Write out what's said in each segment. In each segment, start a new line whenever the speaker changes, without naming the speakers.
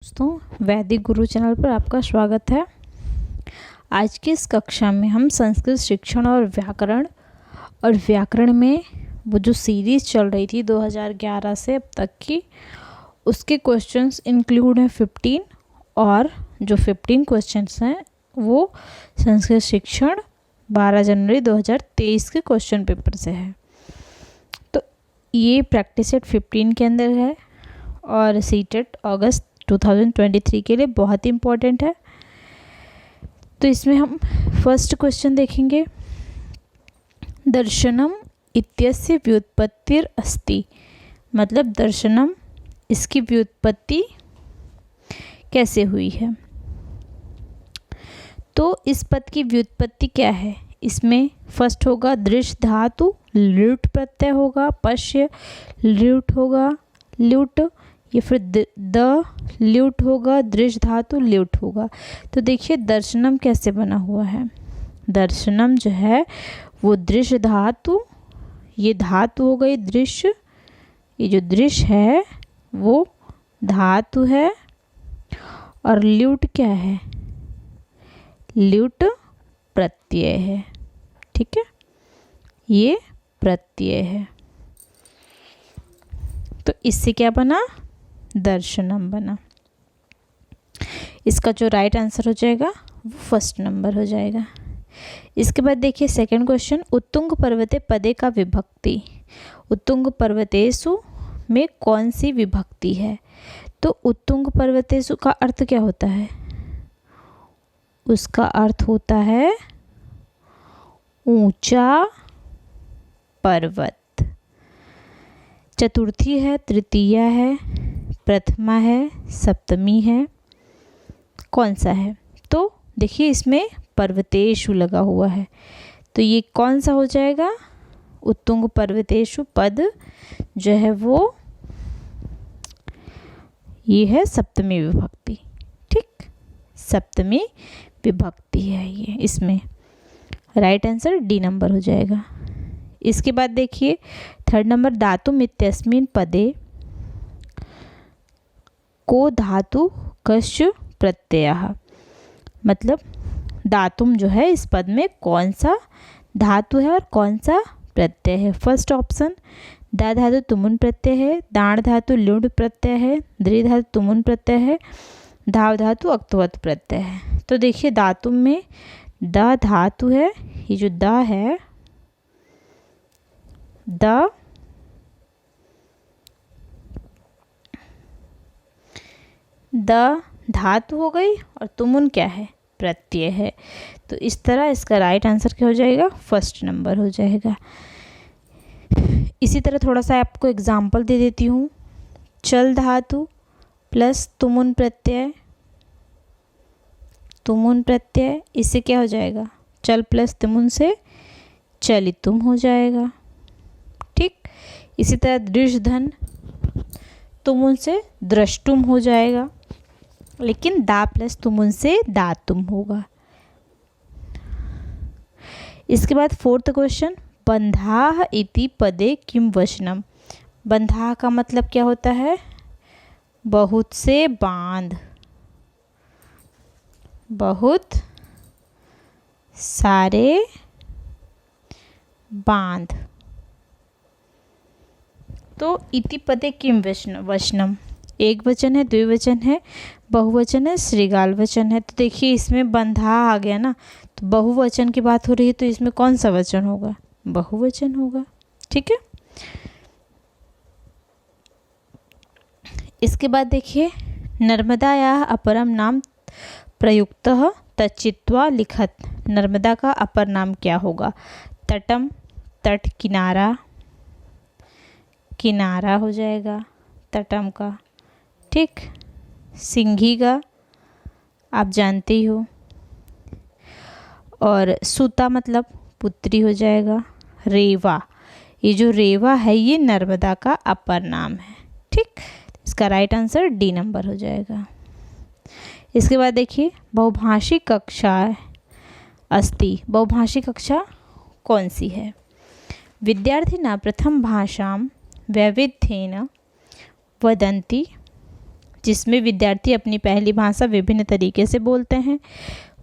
दोस्तों, वैदिक गुरु चैनल पर आपका स्वागत है। आज की इस कक्षा में हम संस्कृत शिक्षण और व्याकरण में वो जो सीरीज़ चल रही थी 2011 से अब तक की, उसके क्वेश्चंस इंक्लूड हैं 15 और जो 15 क्वेश्चंस हैं वो संस्कृत शिक्षण 12 जनवरी 2023 के क्वेश्चन पेपर से है। तो ये प्रैक्टिस सेट 15 के अंदर है और सीटेट अगस्त 2023 के लिए बहुत ही इम्पोर्टेंट है। तो इसमें हम फर्स्ट क्वेश्चन देखेंगे। दर्शनम इत्यस्य व्युत्पत्तिर अस्ति, मतलब दर्शनम, इसकी व्युत्पत्ति कैसे हुई है। तो इस पद की व्युत्पत्ति क्या है, इसमें फर्स्ट होगा दृश धातु, ल्यूट प्रत्यय होगा, पश्य ल्यूट होगा, ल्यूट, या फिर द ल्यूट होगा, दृश धातु ल्यूट होगा। तो देखिए दर्शनम कैसे बना हुआ है। दर्शनम जो है वो दृश धातु, ये धातु हो गई दृश्य, ये जो दृश्य है वो धातु है, और ल्यूट क्या है, ल्यूट प्रत्यय है। ठीक है, ये प्रत्यय है। तो इससे क्या बना, दर्शनम बना। इसका जो राइट आंसर हो जाएगा वो फर्स्ट नंबर हो जाएगा। इसके बाद देखिए सेकंड क्वेश्चन। उत्तुंग पर्वते पदे का विभक्ति, उत्तुंग पर्वतेषु में कौन सी विभक्ति है। तो उत्तुंग पर्वतेषु का अर्थ क्या होता है, उसका अर्थ होता है ऊंचा पर्वत। चतुर्थी है, तृतीया है, प्रथमा है, सप्तमी है, कौन सा है। तो देखिए इसमें पर्वतेषु लगा हुआ है, तो ये कौन सा हो जाएगा, उत्तुंग पर्वतेषु पद जो है वो ये है सप्तमी विभक्ति। ठीक, सप्तमी विभक्ति है ये, इसमें राइट आंसर डी नंबर हो जाएगा। इसके बाद देखिए थर्ड नंबर। धातुम इत्यस्मिन् पदे को धातु कश्च प्रत्ययः, मतलब धातुम जो है इस पद में कौन सा धातु है और कौन सा प्रत्यय है। फर्स्ट ऑप्शन दा धातु तुमुन प्रत्यय है, दाण धातु लुड प्रत्यय है, द्रि धातु तुमुन प्रत्यय है, धाव धातु अक्तवत प्रत्यय है। तो देखिए धातुम में दा धातु है, ये जो दा है, द धातु हो गई और तुमुन क्या है, प्रत्यय है। तो इस तरह इसका राइट आंसर क्या हो जाएगा, फर्स्ट नंबर हो जाएगा। इसी तरह थोड़ा सा आपको एग्जाम्पल दे देती हूँ। चल धातु प्लस तुमुन प्रत्यय, तुमुन प्रत्यय, इससे क्या हो जाएगा, चल प्लस तुमुन से चलितुम हो जाएगा। ठीक, इसी तरह दृश धन तुमुन से द्रष्टुम हो जाएगा, लेकिन दा प्लस तुमुन से दातुम होगा। इसके बाद फोर्थ क्वेश्चन। बंधाः इति पदे किम वचनम। बंधाः का मतलब क्या होता है, बहुत से बांध, बहुत सारे बांध। तो इति पदे किम वचनम, एक वचन है, द्विवचन है, बहुवचन है, श्रीगाल वचन है। तो देखिए इसमें बंधा आ गया ना, तो बहुवचन की बात हो रही है, तो इसमें कौन सा वचन होगा, बहुवचन होगा। ठीक है, इसके बाद देखिए नर्मदायाः अपरम नाम प्रयुक्तः तच्चित्वा लिखत। नर्मदा का अपर नाम क्या होगा, तटम, तट, किनारा, किनारा हो जाएगा तटम का। ठीक, सिंघी का आप जानते ही हो, और सूता मतलब पुत्री हो जाएगा। रेवा, ये जो रेवा है ये नर्मदा का अपर नाम है। ठीक, इसका राइट आंसर डी नंबर हो जाएगा। इसके बाद देखिए बहुभाषी कक्षा अस्ति। बहुभाषी कक्षा कौन सी है। विद्यार्थिना प्रथम भाषां वैविध्येन वदन्ति, जिसमें विद्यार्थी अपनी पहली भाषा विभिन्न तरीके से बोलते हैं,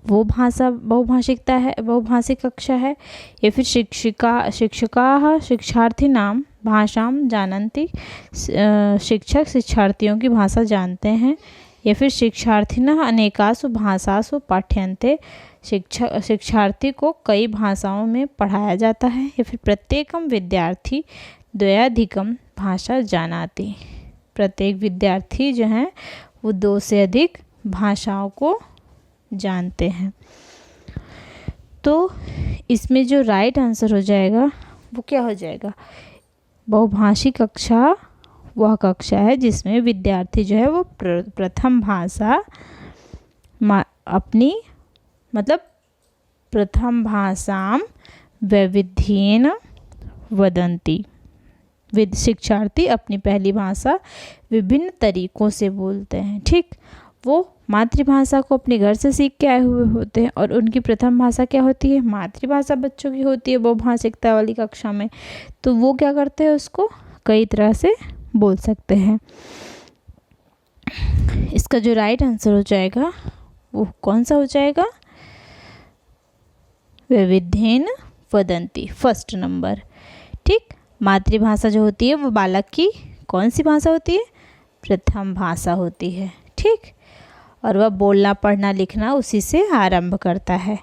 वो भाषा बहुभाषिकता है, बहुभाषिक कक्षा है। या फिर शिक्षकाः शिक्षार्थिनां भाषां जानन्ति, शिक्षक शिक्षार्थियों की भाषा जानते हैं। या फिर शिक्षार्थिनः अनेकासु भाषासु पाठ्यन्ते, शिक्षार्थी को कई भाषाओं में पढ़ाया जाता है। या फिर प्रत्येकम विद्यार्थी द्वयाधिकम भाषा जानाति, प्रत्येक विद्यार्थी जो हैं वो 2 से अधिक भाषाओं को जानते हैं। तो इसमें जो राइट आंसर हो जाएगा वो क्या हो जाएगा? बहुभाषिक कक्षा वह कक्षा है जिसमें विद्यार्थी जो है वो प्रथम भाषा अपनी मतलब प्रथम भाषां वैविध्येन वदन्ति, शिक्षार्थी अपनी पहली भाषा विभिन्न तरीकों से बोलते हैं। ठीक, वो मातृभाषा को अपने घर से सीख के आए हुए होते हैं और उनकी प्रथम भाषा क्या होती है? मातृभाषा बच्चों की होती है बहुभाषिकता वाली कक्षा में, तो वो क्या करते हैं? उसको कई तरह से बोल सकते हैं। इसका जो राइट आंसर हो जाएगा वो कौन सा हो जाएगा? वैविध्येन वदन्ति, फर्स्ट नंबर। ठीक, मातृभाषा जो होती है वो बालक की कौन सी भाषा होती है? प्रथम भाषा होती है। ठीक, और वह बोलना पढ़ना लिखना उसी से आरंभ करता है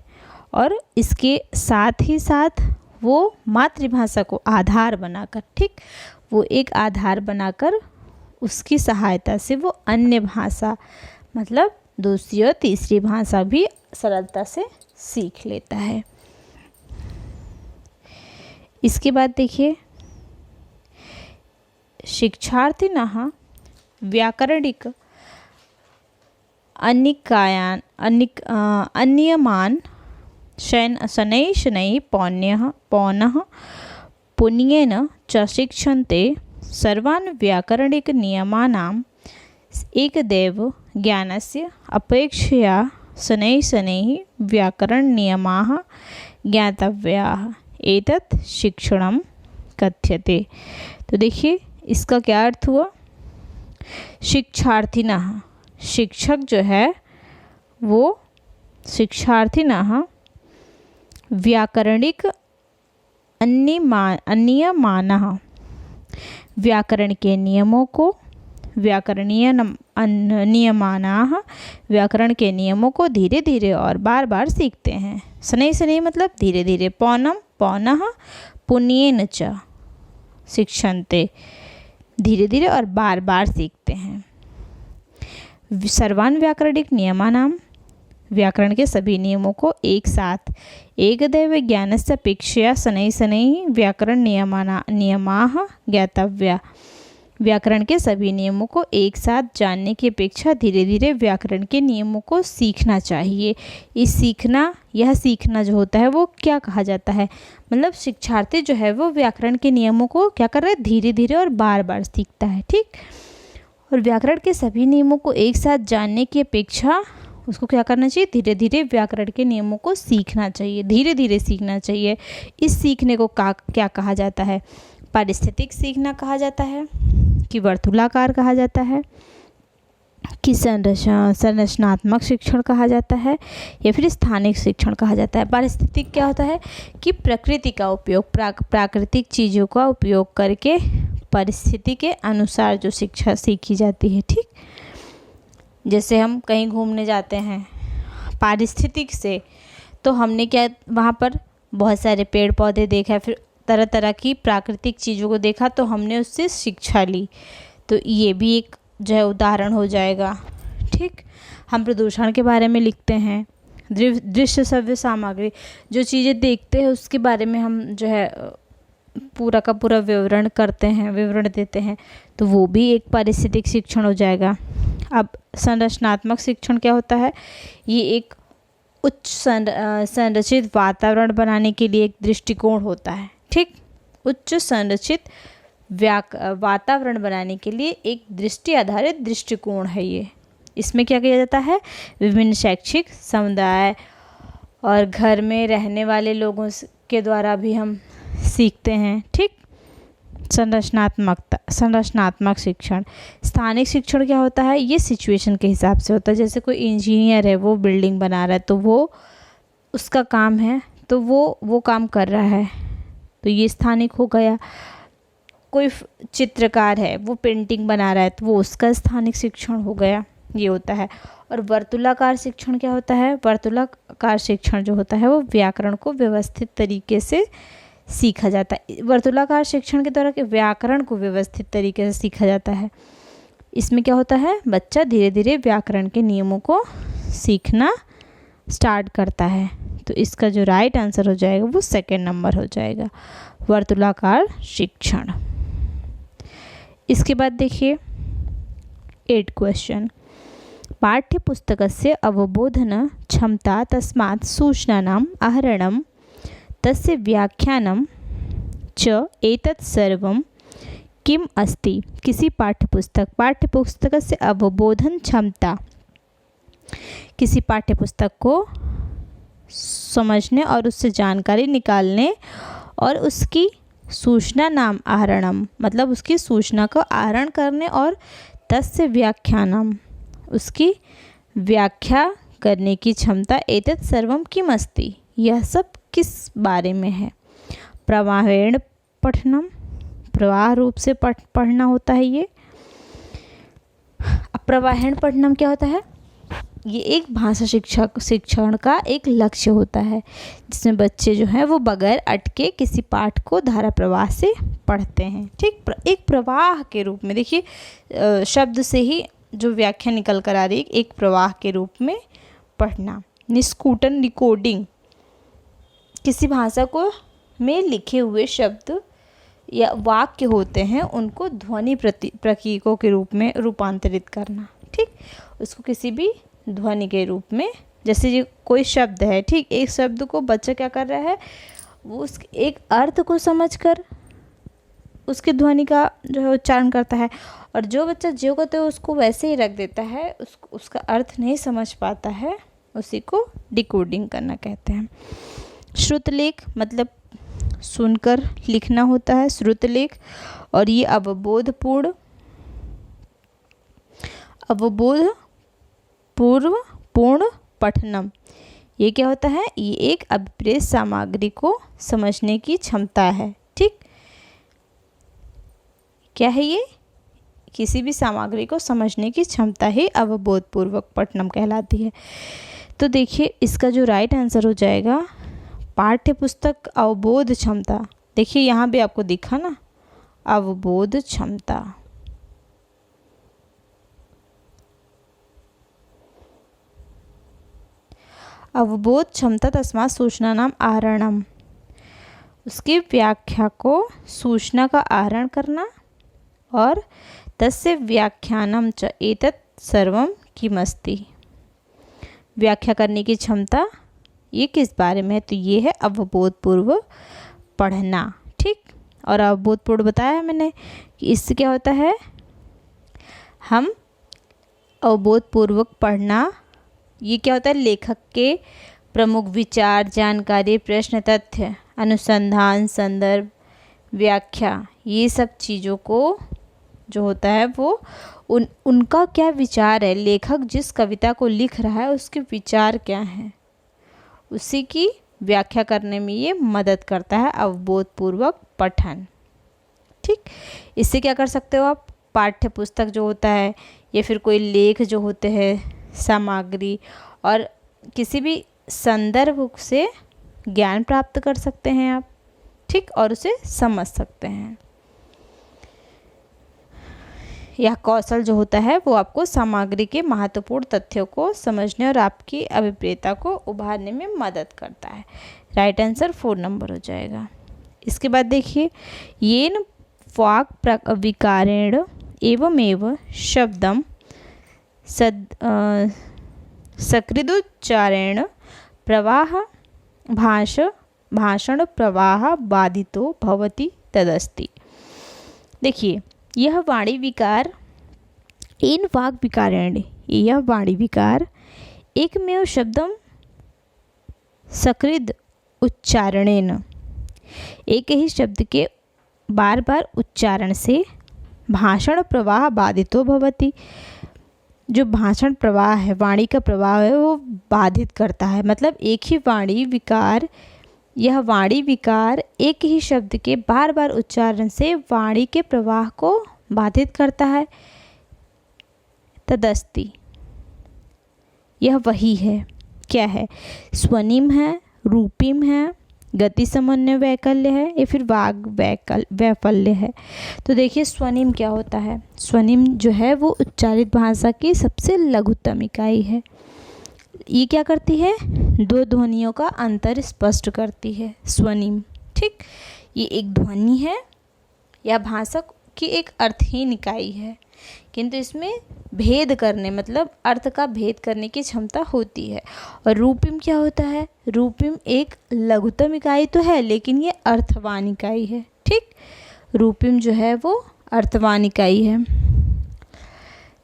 और इसके साथ ही साथ वो मातृभाषा को आधार बनाकर, ठीक, वो एक आधार बनाकर उसकी सहायता से वो अन्य भाषा मतलब दूसरी और तीसरी भाषा भी सरलता से सीख लेता है। इसके बाद देखिए, शिक्षार्थिनः व्याकरणिक अन्यमान् शनैः पौनः पुण्येन च शिक्षन्ते, सर्वान् व्याकरणिक नियमानाम् एकदेव ज्ञानस्य अपेक्षया शनैः व्याकरण नियमाः ज्ञातव्याः, एतत् शिक्षणं कथ्यते। तो देखिए इसका क्या अर्थ हुआ? शिक्षार्थिनः, शिक्षक जो है वो शिक्षार्थिनः व्याकरणिक अन्यमानः, व्याकरण के नियमों को, व्याकरणीय नियमानाः, व्याकरण के नियमों को धीरे धीरे और बार बार सीखते हैं। शनैः मतलब धीरे धीरे, पौनः पुण्येन च शिक्षन्ते, धीरे धीरे और बार बार सीखते हैं। सर्वान् व्याकरणिक नियमानाम्, व्याकरण के सभी नियमों को एक साथ, एकदैव ज्ञानस्य अपेक्षया शनैः व्याकरण नियमाः ज्ञातव्या, व्याकरण के सभी नियमों को एक साथ जानने की अपेक्षा धीरे धीरे व्याकरण के नियमों को सीखना चाहिए। यह सीखना जो होता है वो क्या कहा जाता है? मतलब शिक्षार्थी जो है वो व्याकरण के नियमों को क्या कर रहा है? धीरे धीरे और बार बार सीखता है। ठीक, और व्याकरण के सभी नियमों को एक साथ जानने की अपेक्षा उसको क्या करना चाहिए? धीरे धीरे व्याकरण के नियमों को सीखना चाहिए, धीरे धीरे सीखना चाहिए। इस सीखने को क्या कहा जाता है? पारिस्थितिक सीखना कहा जाता है, कि वर्तुलाकार कहा जाता है, कि संरचनात्मक शिक्षण कहा जाता है, या फिर स्थानिक शिक्षण कहा जाता है। पारिस्थितिक क्या होता है? कि प्रकृति का उपयोग, प्राकृतिक चीज़ों का उपयोग करके परिस्थिति के अनुसार जो शिक्षा सीखी जाती है। ठीक, जैसे हम कहीं घूमने जाते हैं पारिस्थितिक से, तो हमने क्या वहाँ पर बहुत सारे पेड़ पौधे देखा, फिर तरह तरह की प्राकृतिक चीज़ों को देखा, तो हमने उससे शिक्षा ली। तो ये भी एक जो है उदाहरण हो जाएगा। ठीक, हम प्रदूषण के बारे में लिखते हैं, दृश्य श्रव्य सामग्री, जो चीज़ें देखते हैं उसके बारे में हम जो है पूरा का पूरा विवरण करते हैं, विवरण देते हैं, तो वो भी एक पारिस्थितिक शिक्षण हो जाएगा। अब संरचनात्मक शिक्षण क्या होता है? ये एक उच्च संरचित वातावरण बनाने के लिए एक दृष्टिकोण होता है। ठीक, उच्च संरचित वातावरण बनाने के लिए एक दृष्टि आधारित दृष्टिकोण है ये। इसमें क्या किया जाता है? विभिन्न शैक्षिक समुदाय और घर में रहने वाले लोगों के द्वारा भी हम सीखते हैं। ठीक, संरचनात्मक शिक्षण। स्थानिक शिक्षण क्या होता है, ये सिचुएशन के हिसाब से होता है। जैसे कोई इंजीनियर है, वो बिल्डिंग बना रहा है, तो वो उसका काम है, तो वो काम कर रहा है, तो ये स्थानिक हो गया। कोई चित्रकार है, वो पेंटिंग बना रहा है, तो वो उसका स्थानिक शिक्षण हो गया, ये होता है। और वर्तुलाकार शिक्षण क्या होता है, वर्तुलाकार शिक्षण जो होता है वो व्याकरण को व्यवस्थित तरीके से सीखा जाता है। वर्तुलाकार शिक्षण के द्वारा व्याकरण को व्यवस्थित तरीके से सीखा जाता है। इसमें क्या होता है, बच्चा धीरे धीरे व्याकरण के नियमों को सीखना स्टार्ट करता है। तो इसका जो राइट आंसर हो जाएगा वो सेकंड नंबर हो जाएगा, वर्तुलाकार शिक्षण। इसके बाद देखिए 8 क्वेश्चन। पाठ्यपुस्तकस्य अवबोधन क्षमता तस्मात् सूचनानाम् आहरणं तस्य व्याख्यानं च एतत् सर्वं किम् अस्ति। किसी पाठ्यपुस्तकस्य अवबोधन क्षमता, किसी पाठ्यपुस्तक को समझने और उससे जानकारी निकालने और उसकी सूचना नाम आहरणम मतलब उसकी सूचना को आहरण करने और तस्य व्याख्यानम उसकी व्याख्या करने की क्षमता। एतत् सर्वम किम अस्ति, यह सब किस बारे में है। प्रवाहेण पठनम, प्रवाह रूप से पढ़ना होता है ये। प्रवाहेण पठनम क्या होता है, ये एक भाषा शिक्षण का एक लक्ष्य होता है, जिसमें बच्चे जो हैं वो बगैर अटके किसी पाठ को धारा प्रवाह से पढ़ते हैं। ठीक, एक प्रवाह के रूप में, देखिए शब्द से ही जो व्याख्या निकल कर आ रही है, एक प्रवाह के रूप में पढ़ना। निष्कूटन डिकोडिंग, किसी भाषा को में लिखे हुए शब्द या वाक्य होते हैं, उनको ध्वनि प्रतीकों के रूप में रूपांतरित करना। ठीक, उसको किसी भी ध्वनि के रूप में, जैसे ये कोई शब्द है, ठीक, एक शब्द को बच्चा क्या कर रहा है, वो उस एक अर्थ को समझकर उसकी ध्वनि का जो है उच्चारण करता है। और जो बच्चा जो कहते हैं उसको वैसे ही रख देता है, उसका अर्थ नहीं समझ पाता है, उसी को डिकोडिंग करना कहते हैं। श्रुतलेख मतलब सुनकर लिखना होता है, श्रुतलेख। और ये पूर्ण पठनम, ये क्या होता है, ये एक अभिप्रेत सामग्री को समझने की क्षमता है। ठीक, क्या है ये, किसी भी सामग्री को समझने की क्षमता ही अवबोधपूर्वक पठनम कहलाती है। तो देखिए इसका जो राइट आंसर हो जाएगा पाठ्यपुस्तक अवबोध क्षमता। देखिए यहाँ भी आपको दिखा ना, अवबोध क्षमता। अवबोध क्षमता तस्मात् सूचना नाम आहरणम, उसकी व्याख्या को सूचना का आहरण करना और तस्य व्याख्यानम च एतत् सर्वम किमस्ति, व्याख्या करने की क्षमता ये किस बारे में है, तो ये है अवबोधपूर्व पढ़ना। ठीक, और अवबोधपूर्व बताया मैंने कि इससे क्या होता है, हम अवबोधपूर्वक पढ़ना, ये क्या होता है, लेखक के प्रमुख विचार, जानकारी, प्रश्न, तथ्य, अनुसंधान, संदर्भ, व्याख्या, ये सब चीज़ों को जो होता है वो उनका क्या विचार है, लेखक जिस कविता को लिख रहा है उसके विचार क्या हैं, उसी की व्याख्या करने में ये मदद करता है अवबोधपूर्वक पठन। ठीक, इससे क्या कर सकते हो आप, पाठ्य पुस्तक जो होता है या फिर कोई लेख जो होते हैं, सामग्री और किसी भी संदर्भ से ज्ञान प्राप्त कर सकते हैं आप। ठीक, और उसे समझ सकते हैं। यह कौशल जो होता है वो आपको सामग्री के महत्वपूर्ण तथ्यों को समझने और आपकी अभिप्रेता को उभारने में मदद करता है। राइट आंसर 4 नंबर हो जाएगा। इसके बाद देखिए, येन वाक् विकारेण एवमेव शब्दम सकृदुच्चारेण प्रवाह भाषण प्रवाह बाधितो भवति तदस्ति। देखिए यह वाणी विकार, इन वाक् विकारेण, यह वाणी विकार एकमेव शब्दम सकृद उच्चारणेन, एक ही शब्द के बार बार उच्चारण से भाषण प्रवाह बाधितो भवति। जो भाषण प्रवाह है, वाणी का प्रवाह है, वो बाधित करता है। मतलब एक ही वाणी विकार, यह वाणी विकार एक ही शब्द के बार बार उच्चारण से वाणी के प्रवाह को बाधित करता है। तदस्ति, यह वही है। क्या है? स्वनिम है, रूपिम है, गति समन्वय वैकल्य है, या फिर वाग वैफल्य है। तो देखिए स्वनिम क्या होता है। स्वनिम जो है वो उच्चारित भाषा की सबसे लघुतम इकाई है। ये क्या करती है? दो ध्वनियों का अंतर स्पष्ट करती है स्वनिम। ठीक, ये एक ध्वनि है या भाषा की एक अर्थहीन इकाई है, किंतु इसमें भेद करने, मतलब अर्थ का भेद करने की क्षमता होती है। और रूपिम क्या होता है? रूपिम एक लघुतम इकाई तो है, लेकिन ये अर्थवान इकाई है। ठीक, रूपिम जो है वो अर्थवान इकाई है।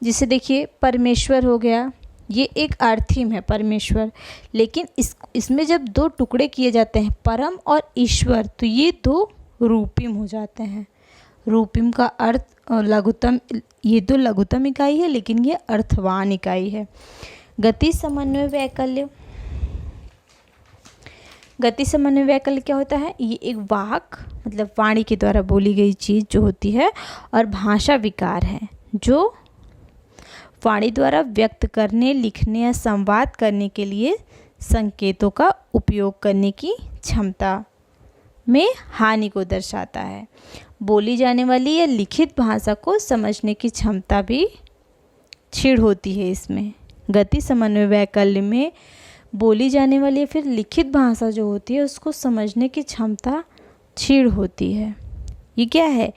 जिसे देखिए परमेश्वर हो गया, ये एक अर्थीम है परमेश्वर, लेकिन इसमें जब दो टुकड़े किए जाते हैं परम और ईश्वर, तो ये दो रूपिम हो जाते हैं। रूपिम का अर्थ लघुतम, ये तो लघुतम इकाई है, लेकिन ये अर्थवान इकाई है। गति समन्वय वैकल्य, गति समन्वय वैकल्य क्या होता है? ये एक वाक, मतलब वाणी के द्वारा बोली गई चीज़ जो होती है, और भाषा विकार है जो वाणी द्वारा व्यक्त करने, लिखने या संवाद करने के लिए संकेतों का उपयोग करने की क्षमता में हानि को दर्शाता है। बोली जाने वाली या लिखित भाषा को समझने की क्षमता भी क्षीण होती है इसमें। गति समन्वय वैकल्य में बोली जाने वाली या फिर लिखित भाषा जो होती है उसको समझने की क्षमता क्षीण होती है। ये क्या है?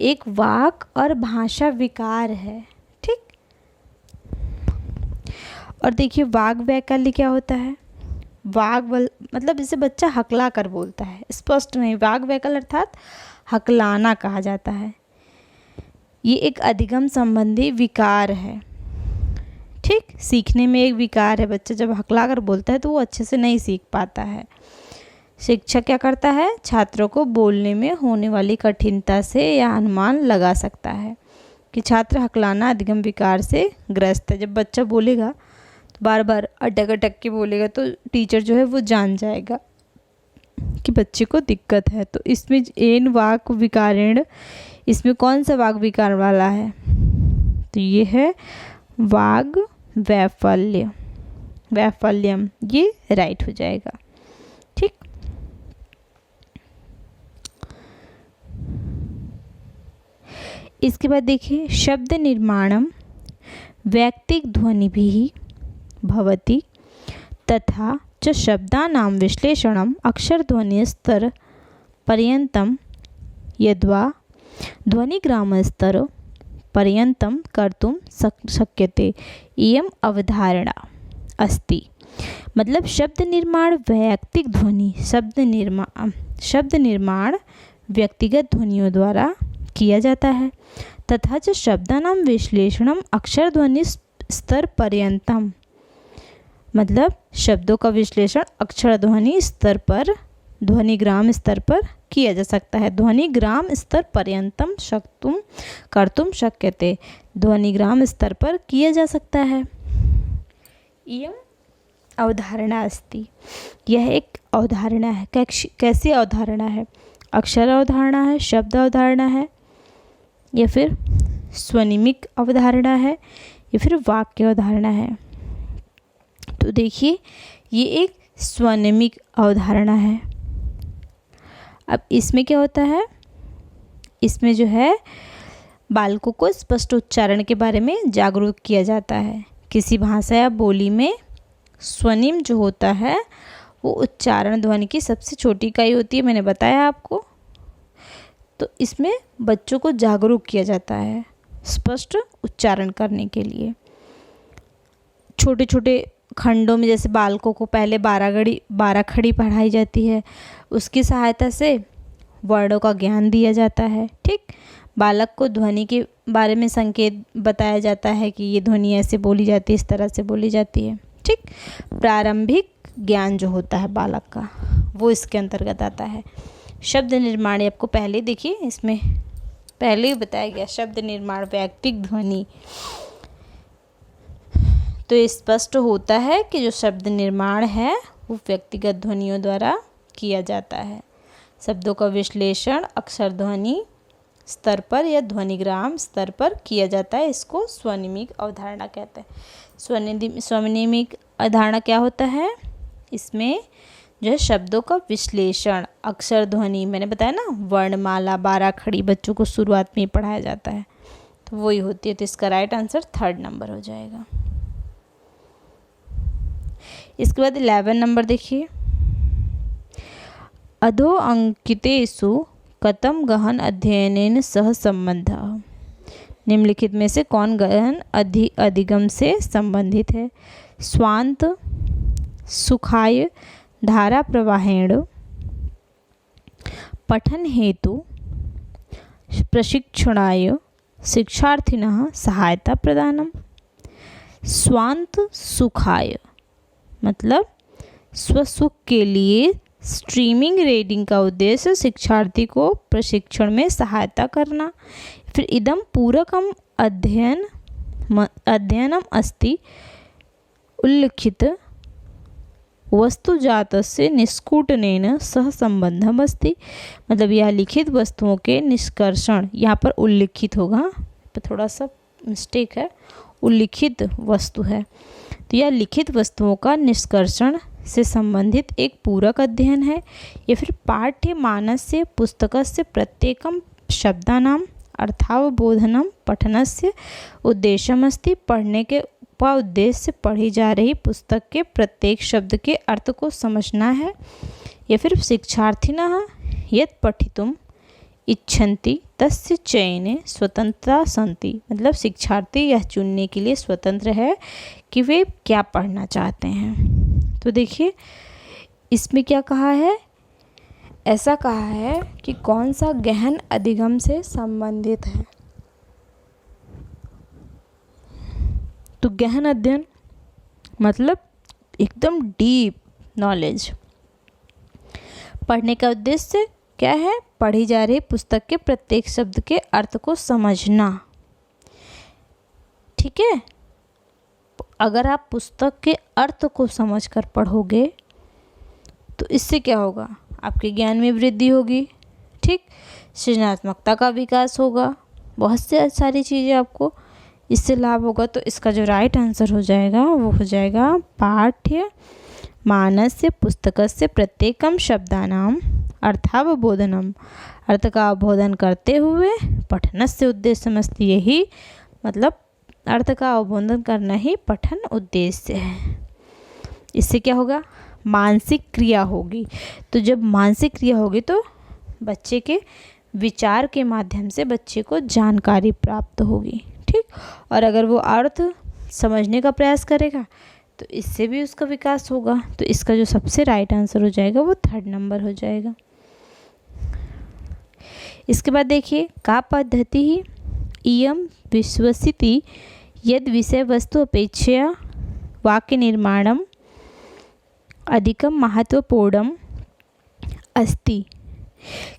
एक वाक और भाषा विकार है। ठीक, और देखिए वाग वैकल्य क्या होता है? मतलब जैसे बच्चा हकला कर बोलता है, स्पष्ट नहीं। वाग वैकल्य अर्थात हकलाना कहा जाता है। ये एक अधिगम संबंधी विकार है। ठीक, सीखने में एक विकार है। बच्चा जब हकला कर बोलता है तो वो अच्छे से नहीं सीख पाता है। शिक्षक क्या करता है? छात्रों को बोलने में होने वाली कठिनता से यह अनुमान लगा सकता है कि छात्र हकलाना अधिगम विकार से ग्रस्त है। जब बच्चा बोलेगा तो बार बार अटक अटक के बोलेगा, तो टीचर जो है वो जान जाएगा कि बच्चे को दिक्कत है। तो इसमें एन वाक विकारेण, इसमें कौन सा वाग विकार वाला है? तो ये है वाग वैफल्य, वैफल्यम, ये राइट हो जाएगा। ठीक, इसके बाद देखिए शब्द निर्माणम वैयक्तिक ध्वनिभिः भवति तथा च शब्दानां विश्लेषणम् अक्षरध्वनिस्तर पर्यन्तं यद्वा ध्वनिग्रामस्तर पर्यन्तं कर्तुं शक्यते, इयम् अवधारणा अस्ति। मतलब शब्द निर्माण वैयक्तिक ध्वनि, शब्द निर्माण व्यक्तिगत ध्वनियों द्वारा किया जाता है, तथा च शब्दानां विश्लेषणम् अक्षरध्वनि स्तर पर्यन्तं, मतलब शब्दों का विश्लेषण अक्षर ध्वनि स्तर पर, ध्वनिग्राम स्तर पर किया जा सकता है। ध्वनिग्राम स्तर पर्यंतम कर्तुम शक्यते, ध्वनिग्राम स्तर पर किया जा सकता है। इयम् अवधारणा अस्ति, यह एक अवधारणा है। कैसी अवधारणा है? अक्षर अवधारणा है, शब्द अवधारणा है, या फिर स्वनिमिक अवधारणा है, या फिर वाक्य अवधारणा है। तो देखिए ये एक स्वनिमिक अवधारणा है। अब इसमें क्या होता है? इसमें जो है बालकों को स्पष्ट उच्चारण के बारे में जागरूक किया जाता है। किसी भाषा या बोली में स्वनिम जो होता है वो उच्चारण ध्वनि की सबसे छोटी इकाई होती है, मैंने बताया आपको। तो इसमें बच्चों को जागरूक किया जाता है स्पष्ट उच्चारण करने के लिए। छोटे छोटे खंडों में जैसे बालकों को पहले 12 खड़ी पढ़ाई जाती है, उसकी सहायता से वर्णों का ज्ञान दिया जाता है। ठीक, बालक को ध्वनि के बारे में संकेत बताया जाता है कि ये ध्वनि ऐसे बोली जाती है, इस तरह से बोली जाती है। ठीक, प्रारंभिक ज्ञान जो होता है बालक का वो इसके अंतर्गत आता है। शब्द निर्माण आपको पहले देखिए, इसमें पहले ही बताया गया शब्द निर्माण वैयक्तिक ध्वनि। तो ये स्पष्ट होता है कि जो शब्द निर्माण है वो व्यक्तिगत ध्वनियों द्वारा किया जाता है। शब्दों का विश्लेषण अक्षर ध्वनि स्तर पर या ध्वनिग्राम स्तर पर किया जाता है। इसको स्वनिमिक अवधारणा कहते हैं। स्वनिमिक अवधारणा क्या होता है? इसमें जो है शब्दों का विश्लेषण अक्षर ध्वनि, मैंने बताया ना वर्णमाला 12 खड़ी बच्चों को शुरुआत में ही पढ़ाया जाता है, तो वही होती है। तो इसका राइट आंसर 3rd नंबर हो जाएगा। इसके बाद 11 नंबर देखिए, अधो अंकितेषु कथम गहन अध्ययनेन सह संबंधः। निम्नलिखित में से कौन गहन अधिगम से संबंधित है? स्वांत सुखाय धारा प्रवाहेण पठन हेतु प्रशिक्षणाय शिक्षार्थिनः सहायता प्रदानम। स्वांत सुखाय मतलब स्वसुख के लिए स्ट्रीमिंग रीडिंग का उद्देश्य शिक्षार्थी को प्रशिक्षण में सहायता करना। फिर इदम पूरकम अध्ययनम अस्ति उल्लिखित वस्तुजातस्य निष्कूटनेन सह संबंधम अस्ति। मतलब यह लिखित वस्तुओं के निष्कर्षण, यहाँ पर उल्लिखित होगा, पर थोड़ा सा मिस्टेक है, उल्लिखित वस्तु है। तो यह लिखित वस्तुओं का निष्कर्षण से संबंधित एक पूरक अध्ययन है। या फिर पाठ्यमानस्य पुस्तकस्य प्रत्येकं शब्दानां अर्थावबोधनम पठनस्य उद्देश्यमस्ति। पढ़ने के उद्देश्य पढ़ी जा रही पुस्तक के प्रत्येक शब्द के अर्थ को समझना है। या फिर शिक्षार्थिनः यत् पठितुम् इच्छन्ति तस्य चयने स्वतंत्रता सन्ति। मतलब शिक्षार्थी यह चुनने के लिए स्वतंत्र है कि वे क्या पढ़ना चाहते हैं। तो देखिए इसमें क्या कहा है, ऐसा कहा है कि कौन सा गहन अधिगम से संबंधित है। तो गहन अध्ययन मतलब एकदम डीप नॉलेज। पढ़ने का उद्देश्य क्या है? पढ़ी जा रही पुस्तक के प्रत्येक शब्द के अर्थ को समझना। ठीक है, अगर आप पुस्तक के अर्थ को समझकर पढ़ोगे तो इससे क्या होगा? आपके ज्ञान में वृद्धि होगी। ठीक, सृजनात्मकता का विकास होगा, बहुत से सारी चीज़ें आपको इससे लाभ होगा। तो इसका जो राइट आंसर हो जाएगा वो हो जाएगा पाठ्य मानस्य पुस्तकस्य प्रत्येकम शब्दानां अर्थावबोधनम। अर्थ का अवबोधन करते हुए पठनस्य उद्देश्यमस्ति। यही मतलब अर्थ का अवबोधन करना ही पठन उद्देश्य है। इससे क्या होगा? मानसिक क्रिया होगी। तो जब मानसिक क्रिया होगी तो बच्चे के विचार के माध्यम से बच्चे को जानकारी प्राप्त होगी। ठीक, और अगर वो अर्थ समझने का प्रयास करेगा तो इससे भी उसका विकास होगा। तो इसका जो सबसे राइट आंसर हो जाएगा वो 3rd नंबर हो जाएगा। इसके बाद देखिए, का पद्धति ही इयं विश्वसिति यद विषय वस्तु अपेक्षया वाक्य निर्माणम अधिकम महत्वपूर्णम अस्ति।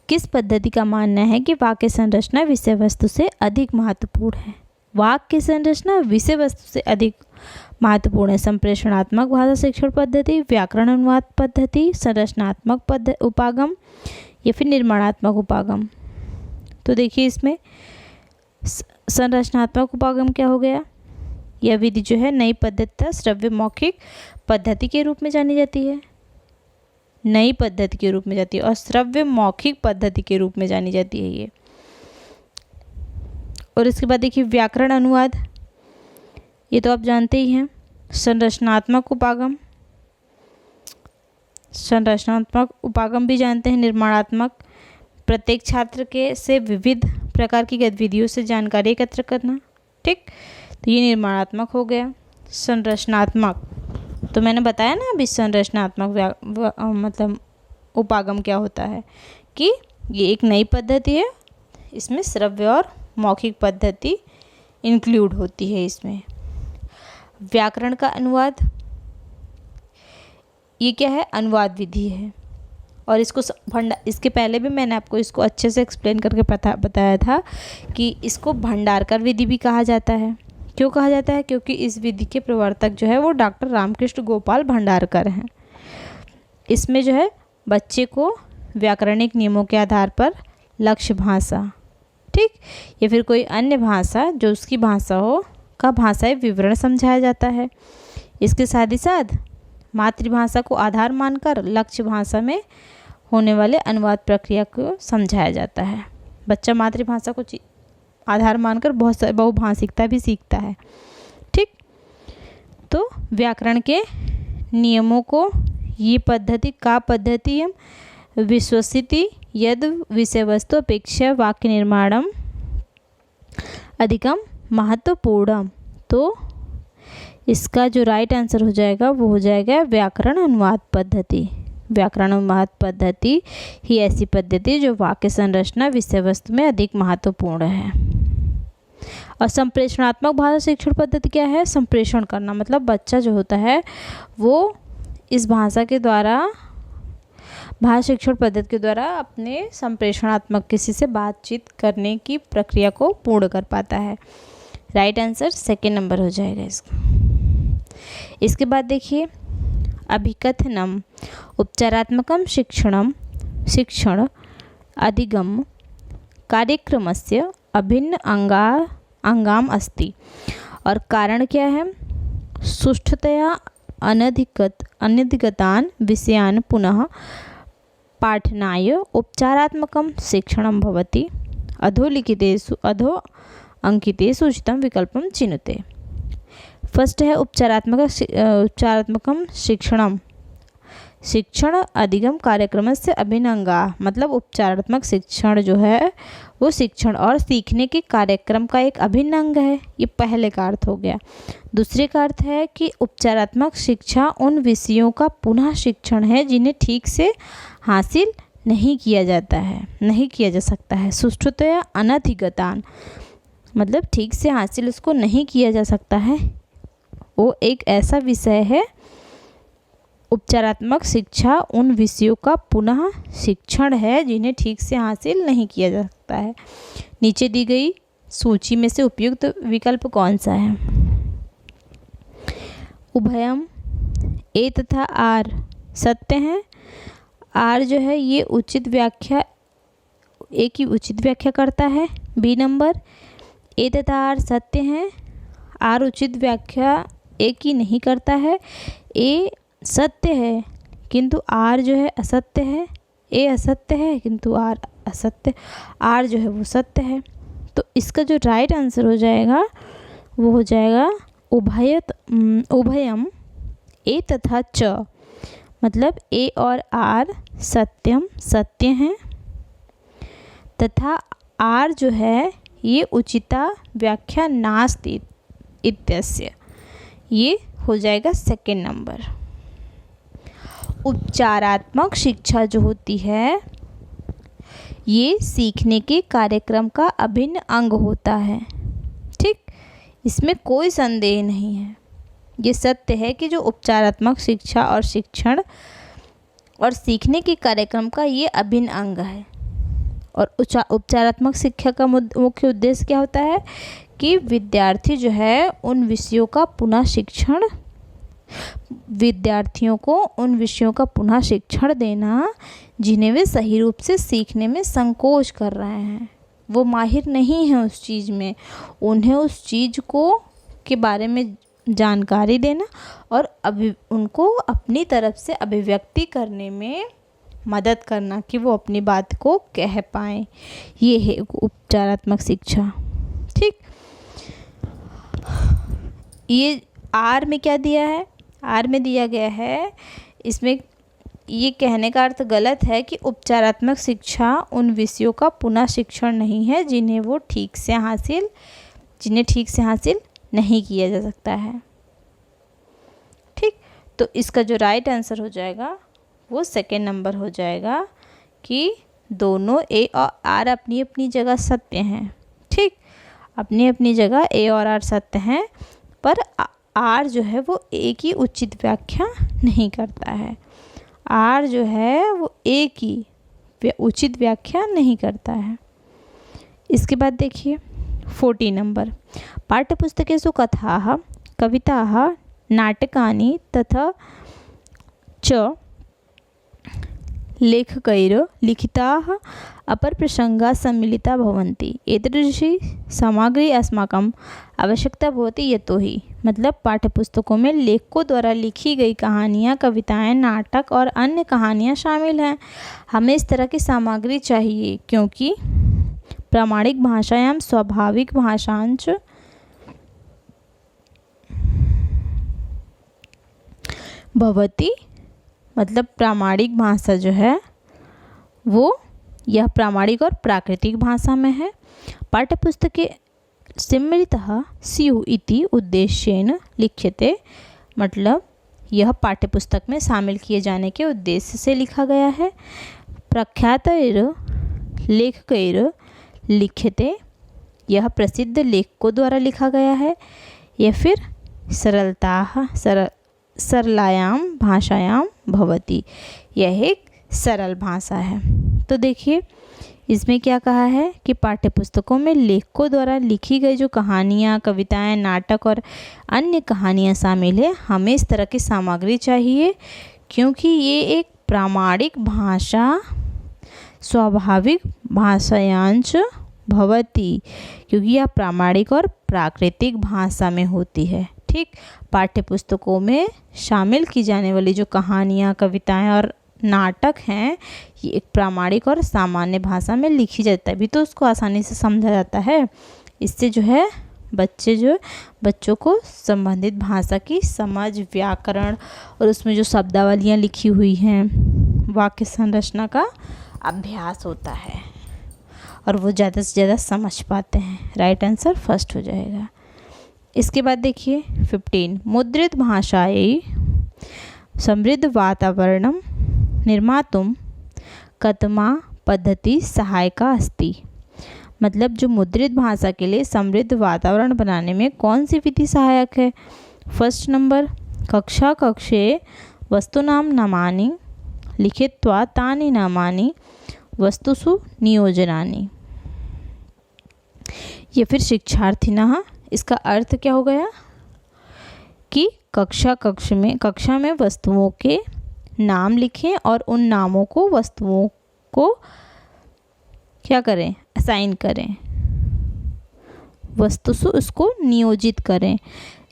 किस पद्धति का मानना है कि वाक्य संरचना विषय वस्तु से अधिक महत्वपूर्ण है? वाक्य संरचना विषय वस्तु से अधिक महत्वपूर्ण है। संप्रेषणात्मक भाषा शिक्षण पद्धति, व्याकरण अनुवाद पद्धति, संरचनात्मक उपागम या फिर निर्माणात्मक उपागम। तो देखिए इसमें संरचनात्मक उपागम क्या हो गया? यह विधि जो है नई पद्धति श्रव्य मौखिक पद्धति के रूप में जानी जाती है। नई पद्धति के रूप में जाती है और श्रव्य मौखिक पद्धति के रूप में जानी जाती है ये। और इसके बाद देखिए व्याकरण अनुवाद, ये तो आप जानते ही हैं। संरचनात्मक उपागम, संरचनात्मक उपागम भी जानते हैं। निर्माणात्मक, प्रत्येक छात्र के से विविध प्रकार की गतिविधियों से जानकारी एकत्र करना। ठीक, तो ये निर्माणात्मक हो गया। संरचनात्मक तो मैंने बताया ना अभी, संरचनात्मक मतलब उपागम क्या होता है कि ये एक नई पद्धति है, इसमें श्रव्य और मौखिक पद्धति इंक्लूड होती है इसमें। व्याकरण का अनुवाद, ये क्या है? अनुवाद विधि है। और इसको इसके पहले भी मैंने आपको इसको अच्छे से एक्सप्लेन करके बताया था कि इसको भंडारकर विधि भी कहा जाता है। क्यों कहा जाता है? क्योंकि इस विधि के प्रवर्तक जो है वो डॉक्टर रामकृष्ण गोपाल भंडारकर हैं। इसमें जो है बच्चे को व्याकरणिक नियमों के आधार पर लक्ष्य भाषा, ठीक, या फिर कोई अन्य भाषा जो उसकी भाषा हो का भाषाई विवरण समझाया जाता है। इसके साथ ही साथ मातृभाषा को आधार मानकर लक्ष्य भाषा में होने वाले अनुवाद प्रक्रिया को समझाया जाता है। बच्चा मातृभाषा को आधार मानकर बहुत बहुभाषिकता भी सीखता है, ठीक। तो व्याकरण के नियमों को ये पद्धति का पद्धति विश्वसिति यद विषय वस्तु अपेक्षा वाक्य निर्माणम अधिकम महत्वपूर्णम। तो इसका जो राइट आंसर हो जाएगा वो हो जाएगा व्याकरण अनुवाद पद्धति। व्याकरण अनुवाद पद्धति ही ऐसी पद्धति जो वाक्य संरचना विषय वस्तु में अधिक महत्वपूर्ण है। और संप्रेषणात्मक भाषा शिक्षण पद्धति क्या है? संप्रेषण करना, मतलब बच्चा जो होता है वो इस भाषा के द्वारा, भाषा शिक्षण पद्धति के द्वारा अपने संप्रेषणात्मक किसी से बातचीत करने की प्रक्रिया को पूर्ण कर पाता है। राइट आंसर सेकेंड नंबर हो जाएगा इसका। इसके बाद देखिए अभिकथनम उपचारात्मकम शिक्षण अधिगम कार्यक्रमस्य अभिन्न अंगाम अस्ति। और कारण क्या है? सुष्ठुतया अनधिगतान् विषयान् पुनः पाठनाय उपचारात्मकं शिक्षणं भवति। अधो अंकितेषु उचितं विकल्पं चिनुते। फर्स्ट है उपचारात्मकं शिक्षण अधिगम कार्यक्रम से अभिन्न अंगा, मतलब उपचारात्मक शिक्षण जो है वो शिक्षण और सीखने के कार्यक्रम का एक अभिन्न अंग है। ये पहले का अर्थ हो गया। दूसरे का अर्थ है कि उपचारात्मक शिक्षा उन विषयों का पुनः शिक्षण है जिन्हें ठीक से हासिल नहीं किया जा सकता है। सुष्ठुतया अनधिगतान, मतलब ठीक से हासिल उसको नहीं किया जा सकता है। वो एक ऐसा विषय है, उपचारात्मक शिक्षा उन विषयों का पुनः शिक्षण है जिन्हें ठीक से हासिल नहीं किया जा सकता है। नीचे दी गई सूची में से उपयुक्त विकल्प कौन सा है? उभयम, ए तथा आर सत्य हैं। आर जो है ये उचित व्याख्या, ए की उचित व्याख्या करता है। बी नंबर, ए तथा आर सत्य हैं, आर उचित व्याख्या ए की नहीं करता है। ए सत्य है किंतु आर जो है असत्य है। ए असत्य है किंतु आर असत्य, आर जो है वो सत्य है। तो इसका जो राइट आंसर हो जाएगा वो हो जाएगा उभयम ए तथा च, मतलब ए और आर सत्यम सत्य हैं तथा आर जो है ये उचिता व्याख्या नास्ति इत्यस्य, ये हो जाएगा सेकेंड नंबर। उपचारात्मक शिक्षा जो होती है ये सीखने के कार्यक्रम का अभिन्न अंग होता है, ठीक, इसमें कोई संदेह नहीं है। ये सत्य है कि जो उपचारात्मक शिक्षा और शिक्षण और सीखने के कार्यक्रम का ये अभिन्न अंग है। और उपचारात्मक शिक्षा का मुख्य उद्देश्य क्या होता है कि विद्यार्थी जो है उन विषयों का पुनः शिक्षण, विद्यार्थियों को उन विषयों का पुनः शिक्षण देना जिन्हें वे सही रूप से सीखने में संकोच कर रहे हैं। वो माहिर नहीं हैं उस चीज़ में, उन्हें उस चीज़ को के बारे में जानकारी देना और उनको अपनी तरफ से अभिव्यक्ति करने में मदद करना कि वो अपनी बात को कह पाएँ। ये है उपचारात्मक शिक्षा, ठीक। ये आर में क्या दिया है? आर में दिया गया है, इसमें ये कहने का अर्थ गलत है कि उपचारात्मक शिक्षा उन विषयों का पुनः शिक्षण नहीं है जिन्हें ठीक से हासिल नहीं किया जा सकता है, ठीक। तो इसका जो राइट आंसर हो जाएगा वो सेकेंड नंबर हो जाएगा कि दोनों ए और आर अपनी अपनी जगह सत्य हैं, ठीक, अपनी अपनी जगह ए और आर सत्य हैं, पर आर जो है वो ए की उचित व्याख्या नहीं करता है। आर जो है वो ए की उचित व्याख्या नहीं करता है। इसके बाद देखिए 40 नंबर, पाठ्यपुस्तकेषु कथाः कविताः नाटकानि तथा च लेखकैर्लिखिताः अपरप्रसङ्गाः सम्मिलिता भवन्ति। एतादृशी सामग्री अस्माकं आवश्यकता भवति यतोहि, मतलब पाठ्यपुस्तकों में लेखकों द्वारा लिखी गई कहानियाँ, कविताएं, नाटक और अन्य कहानियाँ शामिल हैं। हमें इस तरह की सामग्री चाहिए क्योंकि प्रामाणिक भाषायां स्वाभाविक भाषांच भवति, मतलब प्रामाणिक भाषा जो है वो यह प्रामाणिक और प्राकृतिक भाषा में है। पाठ्यपुस्तके सम्मिलितः स्युः इति उद्देश्येन लिख्यते, मतलब यह पाठ्यपुस्तक में शामिल किए जाने के उद्देश्य से लिखा गया है। प्रख्यातैर् लेखकैर् लिख्यते, यह प्रसिद्ध लेखकों द्वारा लिखा गया है। या फिर सरलायां भाषायां भवति, यह एक सरल भाषा है। तो देखिए इसमें क्या कहा है कि पाठ्यपुस्तकों में लेखकों द्वारा लिखी गई जो कहानियाँ, कविताएं, नाटक और अन्य कहानियाँ शामिल है। हमें इस तरह की सामग्री चाहिए क्योंकि ये एक प्रामाणिक भाषा स्वाभाविक भाषायांश भवति, क्योंकि यह प्रामाणिक और प्राकृतिक भाषा में होती है। ठीक, पाठ्यपुस्तकों में शामिल की जाने वाली जो कहानियाँ, कविताएं और नाटक हैं ये एक प्रामाणिक और सामान्य भाषा में लिखी जाती है, अभी तो उसको आसानी से समझा जाता है। इससे जो है बच्चों को संबंधित भाषा की समझ, व्याकरण और उसमें जो शब्दावलियाँ लिखी हुई हैं, वाक्य संरचना का अभ्यास होता है और वो ज़्यादा से ज़्यादा समझ पाते हैं। राइट आंसर फर्स्ट हो जाएगा। इसके बाद देखिए 15, मुद्रित भाषायै समृद्ध वातावरणं निर्मातुं कथमा पद्धति सहायका अस्ति, मतलब जो मुद्रित भाषा के लिए समृद्ध वातावरण बनाने में कौन सी विधि सहायक है। फर्स्ट नंबर, कक्षे वस्तूनां नामानि लिखित्वा तानि नामानि वस्तुषु नियोजनानि। या फिर शिक्षार्थिनः, इसका अर्थ क्या हो गया कि कक्षा में वस्तुओं के नाम लिखें और उन नामों को वस्तुओं को क्या करें, असाइन करें, वस्तुषु उसको नियोजित करें।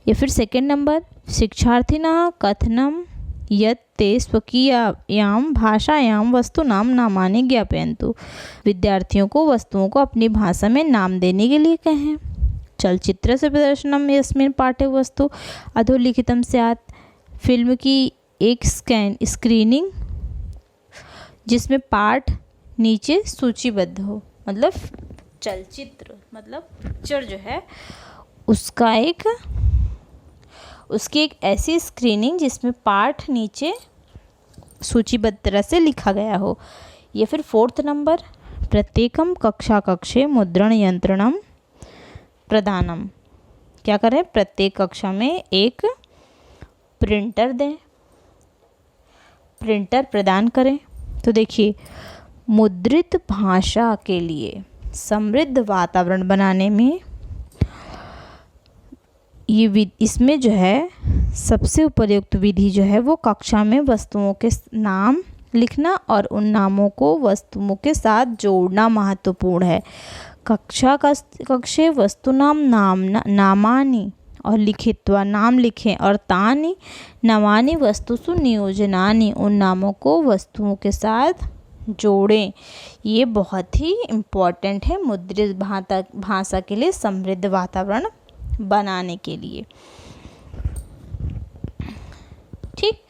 या फिर सेकंड नंबर, शिक्षार्थिनः कथनं यत् ते स्वकीयायां भाषायां वस्तूनां नामानि ज्ञापयन्तु, विद्यार्थियों को वस्तुओं को अपनी भाषा में नाम देने के लिए कहें। चलचित्रस्य प्रदर्शनं यस्मिन् पाठे वस्तु अधोलिखितं स्यात्, फिल्म की एक स्क्रीनिंग जिसमें पाठ नीचे सूचीबद्ध हो, मतलब चलचित्र मतलब पिक्चर जो है उसकी एक ऐसी स्क्रीनिंग जिसमें पाठ नीचे सूचीबद्ध तरह से लिखा गया हो। या फिर फोर्थ नंबर, प्रत्येकम कक्षे मुद्रण यंत्रणम प्रदानम, क्या करें, प्रत्येक कक्षा में एक प्रिंटर दें, प्रिंटर प्रदान करें। तो देखिए मुद्रित भाषा के लिए समृद्ध वातावरण बनाने में इसमें जो है सबसे उपयुक्त विधि जो है वो कक्षा में वस्तुओं के नाम लिखना और उन नामों को वस्तुओं के साथ जोड़ना महत्वपूर्ण है। कक्षे वस्तूनां नामानि और लिखित्वा, नाम लिखें, और तानि नामानि वस्तुषु नियोजनानि, उन नामों को वस्तुओं के साथ जोड़ें। ये बहुत ही इम्पॉर्टेंट है मुद्रित भाषा के लिए समृद्ध वातावरण बनाने के लिए। ठीक,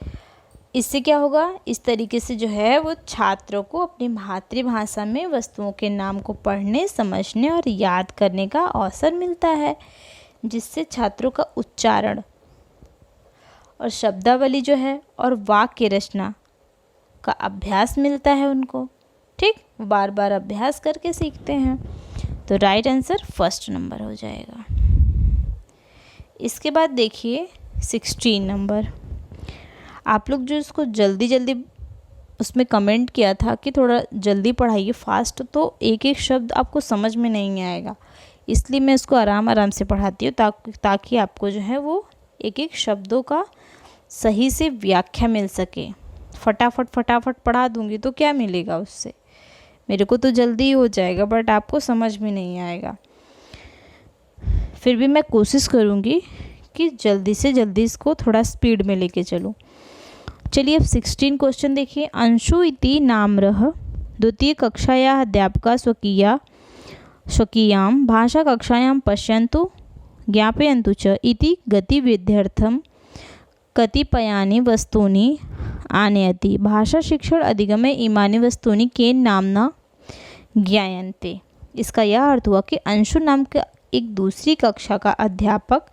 इससे क्या होगा, इस तरीके से जो है वो छात्रों को अपनी मातृभाषा में वस्तुओं के नाम को पढ़ने, समझने और याद करने का अवसर मिलता है, जिससे छात्रों का उच्चारण और शब्दावली जो है और वाक्य रचना का अभ्यास मिलता है उनको। ठीक, बार बार अभ्यास करके सीखते हैं। तो राइट आंसर फर्स्ट नंबर हो जाएगा। इसके बाद देखिए 16 नंबर, आप लोग जो इसको जल्दी जल्दी उसमें कमेंट किया था कि थोड़ा जल्दी पढ़ाइए फास्ट, तो एक एक शब्द आपको समझ में नहीं आएगा, इसलिए मैं इसको आराम आराम से पढ़ाती हूँ ताकि आपको जो है वो एक एक शब्दों का सही से व्याख्या मिल सके। फटाफट पढ़ा दूँगी तो क्या मिलेगा उससे, मेरे को तो जल्दी ही हो जाएगा बट आपको समझ में नहीं आएगा। फिर भी मैं कोशिश करूँगी कि जल्दी से जल्दी इसको थोड़ा स्पीड में लेके चलूँ। चलिए अब 16 क्वेश्चन देखिए। अंशु इति नाम्रः द्वितीय कक्षायाः अध्यापकः स्वकीयां भाषाकक्षायां पश्यन्तु ज्ञापयन्तु च इति गतिविध्यर्थं कतिपयानि वस्तूनि आनयति। भाषा शिक्षण अधिगमे इमानि वस्तूनि केन नाम्ना ज्ञायन्ते। इसका यह अर्थ हुआ कि अंशु नाम का एक दूसरी कक्षा का अध्यापक,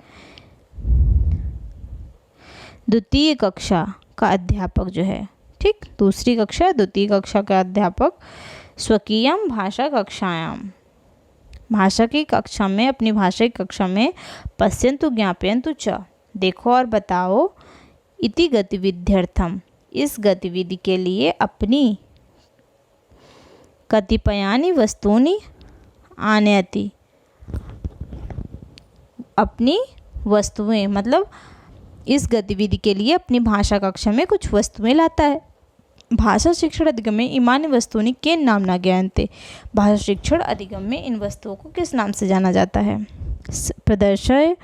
द्वितीय कक्षा का अध्यापक जो है, ठीक, दूसरी कक्षा द्वितीय कक्षा का अध्यापक स्वकीयम भाषा कक्षायाम, भाषा की कक्षा में, अपनी भाषा की कक्षा में, पश्यन्तु ज्ञापयन्तु च, देखो और बताओ, इति गतिविध्यर्थम, इस गतिविधि के लिए, अपनी, कतिपयानि वस्तूनि आनयति, अपनी वस्तुएं, मतलब इस गतिविधि के लिए अपनी भाषा कक्षा में कुछ वस्तुएं लाता है। भाषा शिक्षण अधिगम में इमानि वस्तूनि के नाम ना ज्ञायन्ते। भाषा शिक्षण अधिगम में इन वस्तुओं को किस नाम से जाना जाता है? प्रदर्शय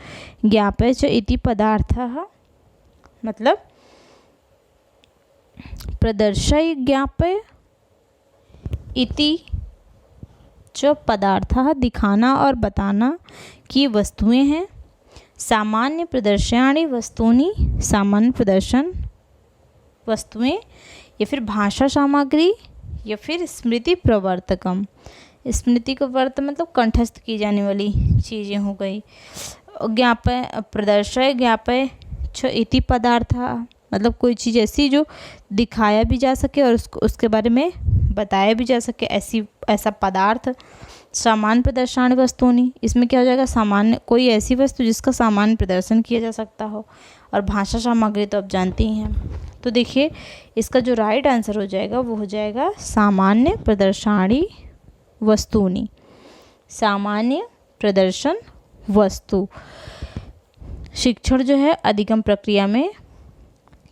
ज्ञापय च इति पदार्थः, मतलब प्रदर्शय ज्ञापय इति च पदार्थः, दिखाना और बताना कि वस्तुएं हैं। सामान्य प्रदर्शयानि वस्तूनि, सामान्य प्रदर्शन वस्तुएं, या फिर भाषा सामग्री, या फिर स्मृति प्रवर्तकम। स्मृति प्रवर्तक मतलब कंठस्थ की जाने वाली चीज़ें हो गई। ज्ञापय, प्रदर्शय ज्ञापय च इति पदार्थ, मतलब कोई चीज़ ऐसी जो दिखाया भी जा सके और उसके बारे में बताया भी जा सके, ऐसा पदार्थ। सामान्य प्रदर्शन वस्तुनि, इसमें क्या हो जाएगा? सामान्य, कोई ऐसी वस्तु जिसका सामान्य प्रदर्शन किया जा सकता हो। और भाषा सामग्री तो आप जानते ही हैं। तो देखिए इसका जो राइट आंसर हो जाएगा वो हो जाएगा सामान्य प्रदर्शनी वस्तुनि, सामान्य प्रदर्शन वस्तु। शिक्षण जो है अधिगम प्रक्रिया में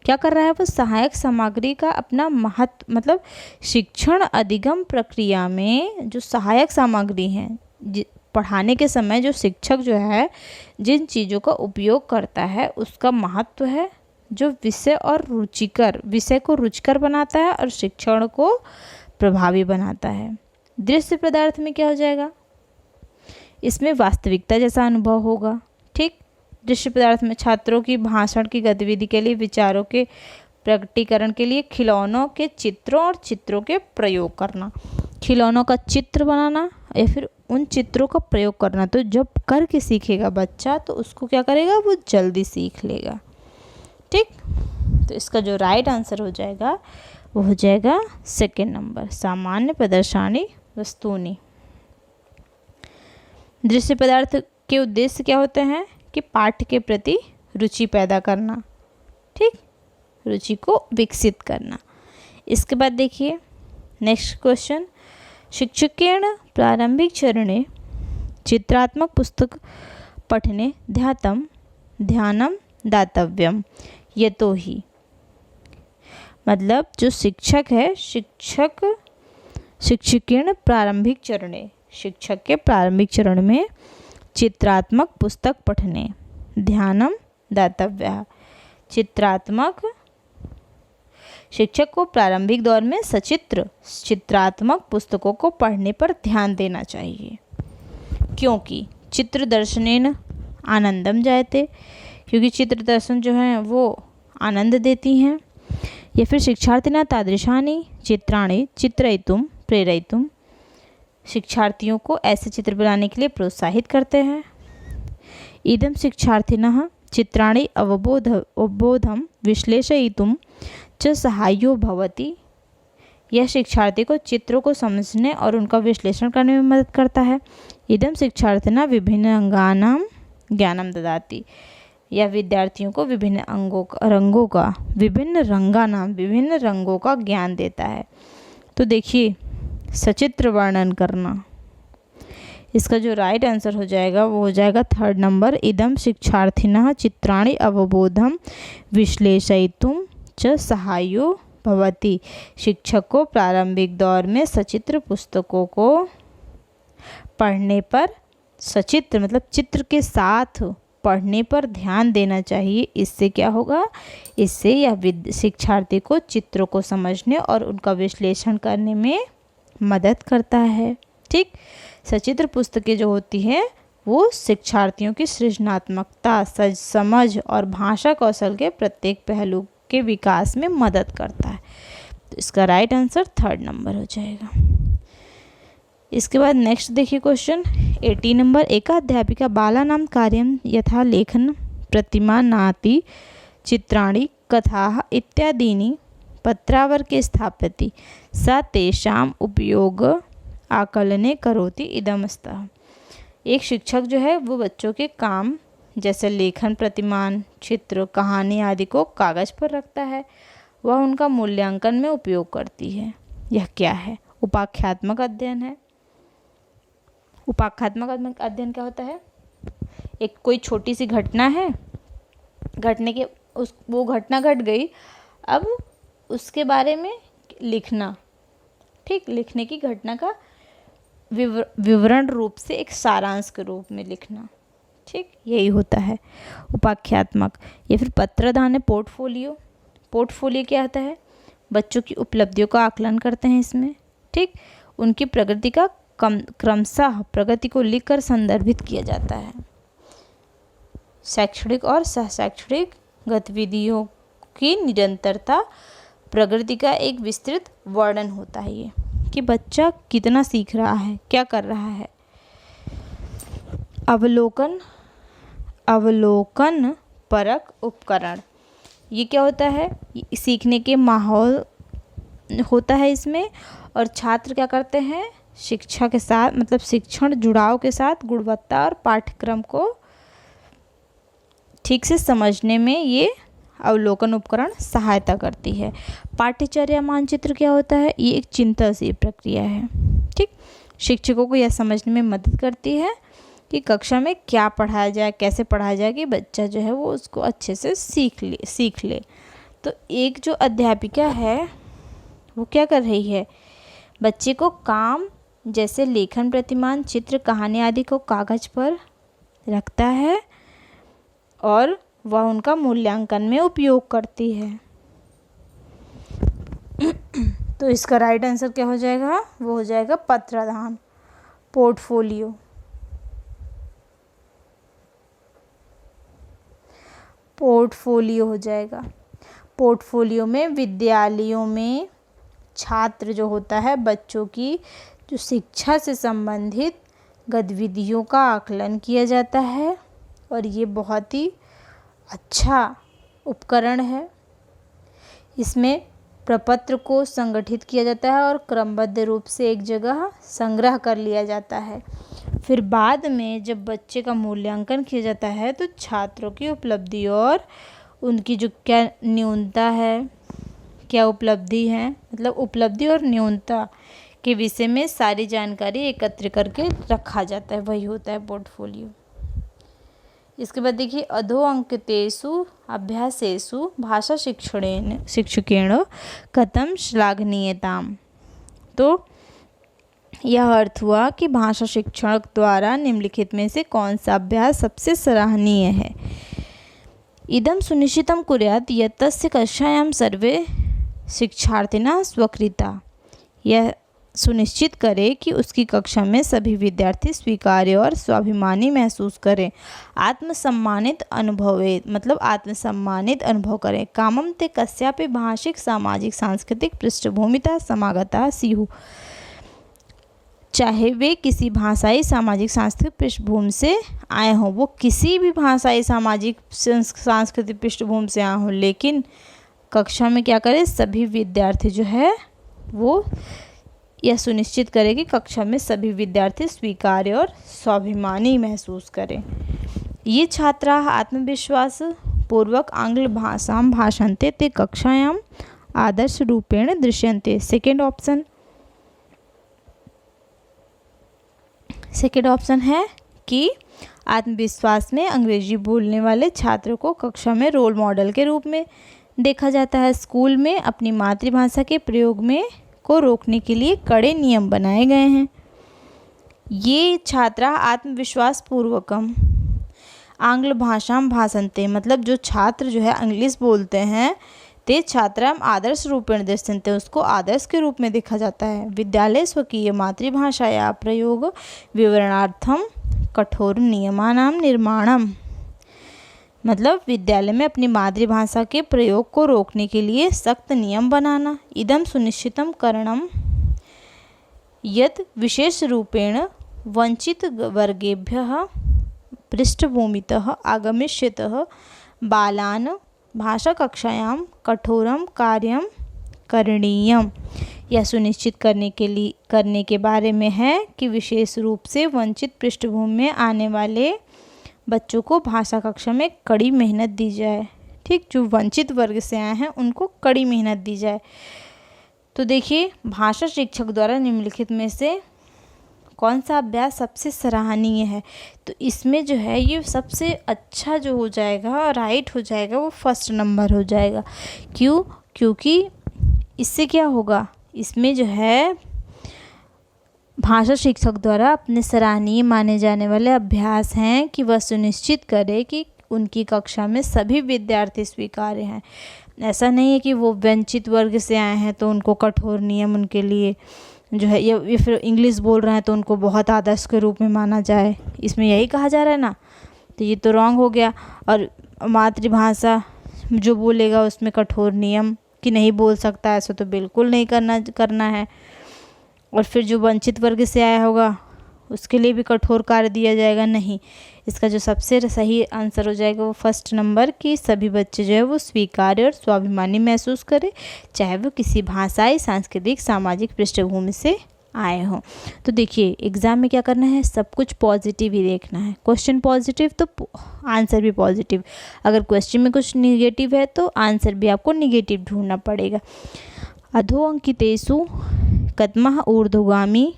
क्या कर रहा है? वो सहायक सामग्री का अपना महत्व, मतलब शिक्षण अधिगम प्रक्रिया में जो सहायक सामग्री हैं, पढ़ाने के समय जो शिक्षक जो है जिन चीज़ों का उपयोग करता है उसका महत्व है, जो विषय और रुचिकर, विषय को रुचिकर बनाता है और शिक्षण को प्रभावी बनाता है। दृश्य पदार्थ में क्या हो जाएगा? इसमें वास्तविकता जैसा अनुभव होगा, ठीक। दृश्य पदार्थ में छात्रों की भाषण की गतिविधि के लिए, विचारों के प्रकटीकरण के लिए खिलौनों के चित्रों और चित्रों के प्रयोग करना, खिलौनों का चित्र बनाना या फिर उन चित्रों का प्रयोग करना। तो जब करके सीखेगा बच्चा तो उसको क्या करेगा? वो जल्दी सीख लेगा, ठीक। तो इसका जो राइट आंसर हो जाएगा वो हो जाएगा सेकेंड नंबर, सामान्य प्रदर्शनी वस्तुनि। दृश्य पदार्थ के उद्देश्य क्या होते हैं? कि पाठ के प्रति रुचि पैदा करना, ठीक, रुचि को विकसित करना। इसके बाद देखिए नेक्स्ट क्वेश्चन, शिक्षकेण प्रारंभिक चरणे चित्रात्मक पुस्तक पठने ध्यानं दातव्यम यतोहि, मतलब जो शिक्षक है, शिक्षकेण प्रारंभिक चरणे, शिक्षक के प्रारंभिक चरण में चित्रात्मक पुस्तक पठने ध्यानं दातव्यः, चित्रात्मक, शिक्षक को प्रारंभिक दौर में सचित्र चित्रात्मक पुस्तकों को पढ़ने पर ध्यान देना चाहिए। क्योंकि चित्र दर्शनेन आनंदम जायते, क्योंकि चित्र दर्शन जो है वो आनंद देती हैं। या फिर शिक्षार्थिना तादृशानि चित्राणि चित्रयितुं प्रेरयितुं, शिक्षार्थियों को ऐसे चित्र बनाने के लिए प्रोत्साहित करते हैं। इदं शिक्षार्थिनः चित्राणि अवबोधं विश्लेषयितुं च सहायो भवति, यह शिक्षार्थी को चित्रों को समझने और उनका विश्लेषण करने में मदद करता है। इदं शिक्षार्थिना विभिन्न अंगानां ज्ञानं ददाति, या विद्यार्थियों को विभिन्न विभिन्न रंगों का ज्ञान देता है। तो देखिए सचित्र वर्णन करना, इसका जो राइट आंसर हो जाएगा वो हो जाएगा 3rd नंबर। इदं शिक्षार्थिनः चित्राणि अवबोधं विश्लेषयितुं च सहायो भवति। शिक्षक को प्रारंभिक दौर में सचित्र पुस्तकों को पढ़ने पर, सचित्र मतलब चित्र के साथ पढ़ने पर ध्यान देना चाहिए। इससे क्या होगा, इससे यह शिक्षार्थी को चित्रों को समझने और उनका विश्लेषण करने में मदद करता है। ठीक, सचित्र पुस्तकें जो होती हैं वो शिक्षार्थियों की सृजनात्मकता, समझ और भाषा कौशल के प्रत्येक पहलू के विकास में मदद करता है। तो इसका राइट आंसर 3rd नंबर हो जाएगा। इसके बाद नेक्स्ट देखिए क्वेश्चन 80 नंबर। एका अध्यापिका बालानां कार्यं यथा लेखन प्रतिमा नाति चित्राणि कथाः इत्यादीनि पत्रावरके स्थापयति सा तेषाम् उपयोग आकलने करोति इदमस्तः। एक शिक्षक जो है वो बच्चों के काम जैसे लेखन, प्रतिमान, चित्र, कहानी आदि को कागज़ पर रखता है, वह उनका मूल्यांकन में उपयोग करती है। यह क्या है? उपाख्यात्मक अध्ययन है। उपाख्यात्मक अध्ययन क्या होता है? एक कोई छोटी सी घटना है, वो घटना घट गई, अब उसके बारे में लिखना। ठीक, लिखने की घटना का विवरण रूप से एक सारांश के रूप में लिखना। ठीक, यही होता है उपाख्यात्मक। या फिर पत्रदान है, पोर्टफोलियो। पोर्टफोलियो क्या होता है? बच्चों की उपलब्धियों का आकलन करते हैं इसमें। ठीक, उनकी प्रगति का क्रमशः प्रगति को लिखकर संदर्भित किया जाता है। शैक्षणिक और सहशैक्षणिक गतिविधियों की निरंतरता प्रगति का एक विस्तृत वर्णन होता है ये, कि बच्चा कितना सीख रहा है, क्या कर रहा है। अवलोकन परक उपकरण, ये क्या होता है? सीखने के माहौल होता है इसमें, और छात्र क्या करते हैं? शिक्षा के साथ मतलब शिक्षण जुड़ाव के साथ गुणवत्ता और पाठ्यक्रम को ठीक से समझने में ये अवलोकन उपकरण सहायता करती है। पाठ्यचर्या मानचित्र क्या होता है? ये एक चिंतनशील प्रक्रिया है। ठीक, शिक्षकों को यह समझने में मदद करती है कि कक्षा में क्या पढ़ाया जाए, कैसे पढ़ाया जाए कि बच्चा जो है वो उसको अच्छे से सीख ले। तो एक जो अध्यापिका है वो क्या कर रही है? बच्चे को काम जैसे लेखन, प्रतिमान, चित्र, कहानी आदि को कागज़ पर रखता है और वह उनका मूल्यांकन में उपयोग करती है। तो इसका राइट आंसर क्या हो जाएगा? वो हो जाएगा पत्रदान, पोर्टफोलियो। पोर्टफोलियो हो जाएगा। पोर्टफोलियो में विद्यालयों में छात्र जो होता है, बच्चों की जो शिक्षा से संबंधित गतिविधियों का आकलन किया जाता है, और ये बहुत ही अच्छा उपकरण है। इसमें प्रपत्र को संगठित किया जाता है और क्रमबद्ध रूप से एक जगह संग्रह कर लिया जाता है। फिर बाद में जब बच्चे का मूल्यांकन किया जाता है तो छात्रों की उपलब्धि और उनकी जो क्या न्यूनता है, क्या उपलब्धि है, मतलब उपलब्धि और न्यूनता के विषय में सारी जानकारी एकत्र करके रखा जाता है, वही होता है पोर्टफोलियो। इसके बाद देखिए अधोअंकितेषु अभ्यासेषु भाषा शिक्षकेण कथं श्लाघनीयताम्। तो यह अर्थ हुआ कि भाषा शिक्षक द्वारा निम्नलिखित में से कौन सा अभ्यास सबसे सराहनीय है। इदं सुनिश्चितं कुर्यात् यत् तस्य कक्षायां सर्वे शिक्षार्थिनः स्वकृता। यह सुनिश्चित करे कि उसकी कक्षा में सभी विद्यार्थी स्वीकार्य और स्वाभिमानी महसूस करें, आत्मसम्मानित अनुभव करें। कामं ते कस्यापि भाषिक सामाजिक सांस्कृतिक पृष्ठभूमितः समागता स्युः। चाहे वे किसी भाषाई सामाजिक सांस्कृतिक पृष्ठभूमि से आए हों, वो किसी भी भाषाई सामाजिक सांस्कृतिक पृष्ठभूमि से आए हों, लेकिन कक्षा में क्या करें? सभी विद्यार्थी जो है वो यह सुनिश्चित करें कि कक्षा में सभी विद्यार्थी स्वीकार्य और स्वाभिमानी महसूस करें। ये छात्राः आत्मविश्वास पूर्वक आंग्ल भाषां भाषन्ते ते कक्षायाम् आदर्शरूपेण दृश्यन्ते। सेकेंड ऑप्शन है कि आत्मविश्वास में अंग्रेजी बोलने वाले छात्रों को कक्षा में रोल मॉडल के रूप में देखा जाता है। स्कूल में अपनी मातृभाषा के प्रयोग में को रोकने के लिए कड़े नियम बनाए गए हैं। ये छात्रा आत्मविश्वास पूर्वकम आंग्ल भाषां भाषन्ते, मतलब जो छात्र जो है इंग्लिश बोलते हैं, ते छात्रा आदर्श रूपेण दृश्यन्ते, उसको आदर्श के रूप में देखा जाता है। विद्यालय स्वकीय मातृभाषाया प्रयोग विवरणार्थम कठोर नियमानां निर्माणम, मतलब विद्यालय में अपनी मातृभाषा के प्रयोग को रोकने के लिए सख्त नियम बनाना। इदं सुनिश्चितं करणं यत् विशेष रूपेण वंचित वर्गेभ्यः पृष्ठभूमितः आगमिष्यतः बालान् भाषाकक्षायां कठोरं कार्यं करणीयम। यह सुनिश्चित करने के बारे में है कि विशेष रूप से वंचित पृष्ठभूमि में आने वाले बच्चों को भाषा कक्षा में कड़ी मेहनत दी जाए। ठीक, जो वंचित वर्ग से आए हैं उनको कड़ी मेहनत दी जाए। तो देखिए, भाषा शिक्षक द्वारा निम्नलिखित में से कौन सा अभ्यास सबसे सराहनीय है? तो इसमें जो है ये सबसे अच्छा जो हो जाएगा, राइट हो जाएगा, वो फर्स्ट नंबर हो जाएगा। क्यों? क्योंकि इससे क्या होगा, इसमें जो है भाषा शिक्षक द्वारा अपने सराहनीय माने जाने वाले अभ्यास हैं कि वह सुनिश्चित करे कि उनकी कक्षा में सभी विद्यार्थी स्वीकार्य हैं। ऐसा नहीं है कि वो वंचित वर्ग से आए हैं तो उनको कठोर नियम उनके लिए जो है, ये फिर इंग्लिश बोल रहे हैं तो उनको बहुत आदर्श के रूप में माना जाए। इसमें यही कहा जा रहा है ना, तो ये तो रॉन्ग हो गया। और मातृभाषा जो बोलेगा उसमें कठोर नियम कि नहीं बोल सकता, ऐसा तो बिल्कुल नहीं करना है। और फिर जो वंचित वर्ग से आया होगा उसके लिए भी कठोर कार्य दिया जाएगा, नहीं। इसका जो सबसे सही आंसर हो जाएगा वो फर्स्ट नंबर कि सभी बच्चे जो है वो स्वीकार्य और स्वाभिमानी महसूस करें, चाहे वो किसी भाषाई, सांस्कृतिक, सामाजिक पृष्ठभूमि से आए हों। तो देखिए, एग्ज़ाम में क्या करना है, सब कुछ पॉजिटिव ही देखना है। क्वेश्चन पॉजिटिव तो आंसर भी पॉजिटिव। अगर क्वेश्चन में कुछ निगेटिव है तो आंसर भी आपको निगेटिव ढूंढना पड़ेगा। अधोअंकितेषु कथमः ऊर्ध्वगामी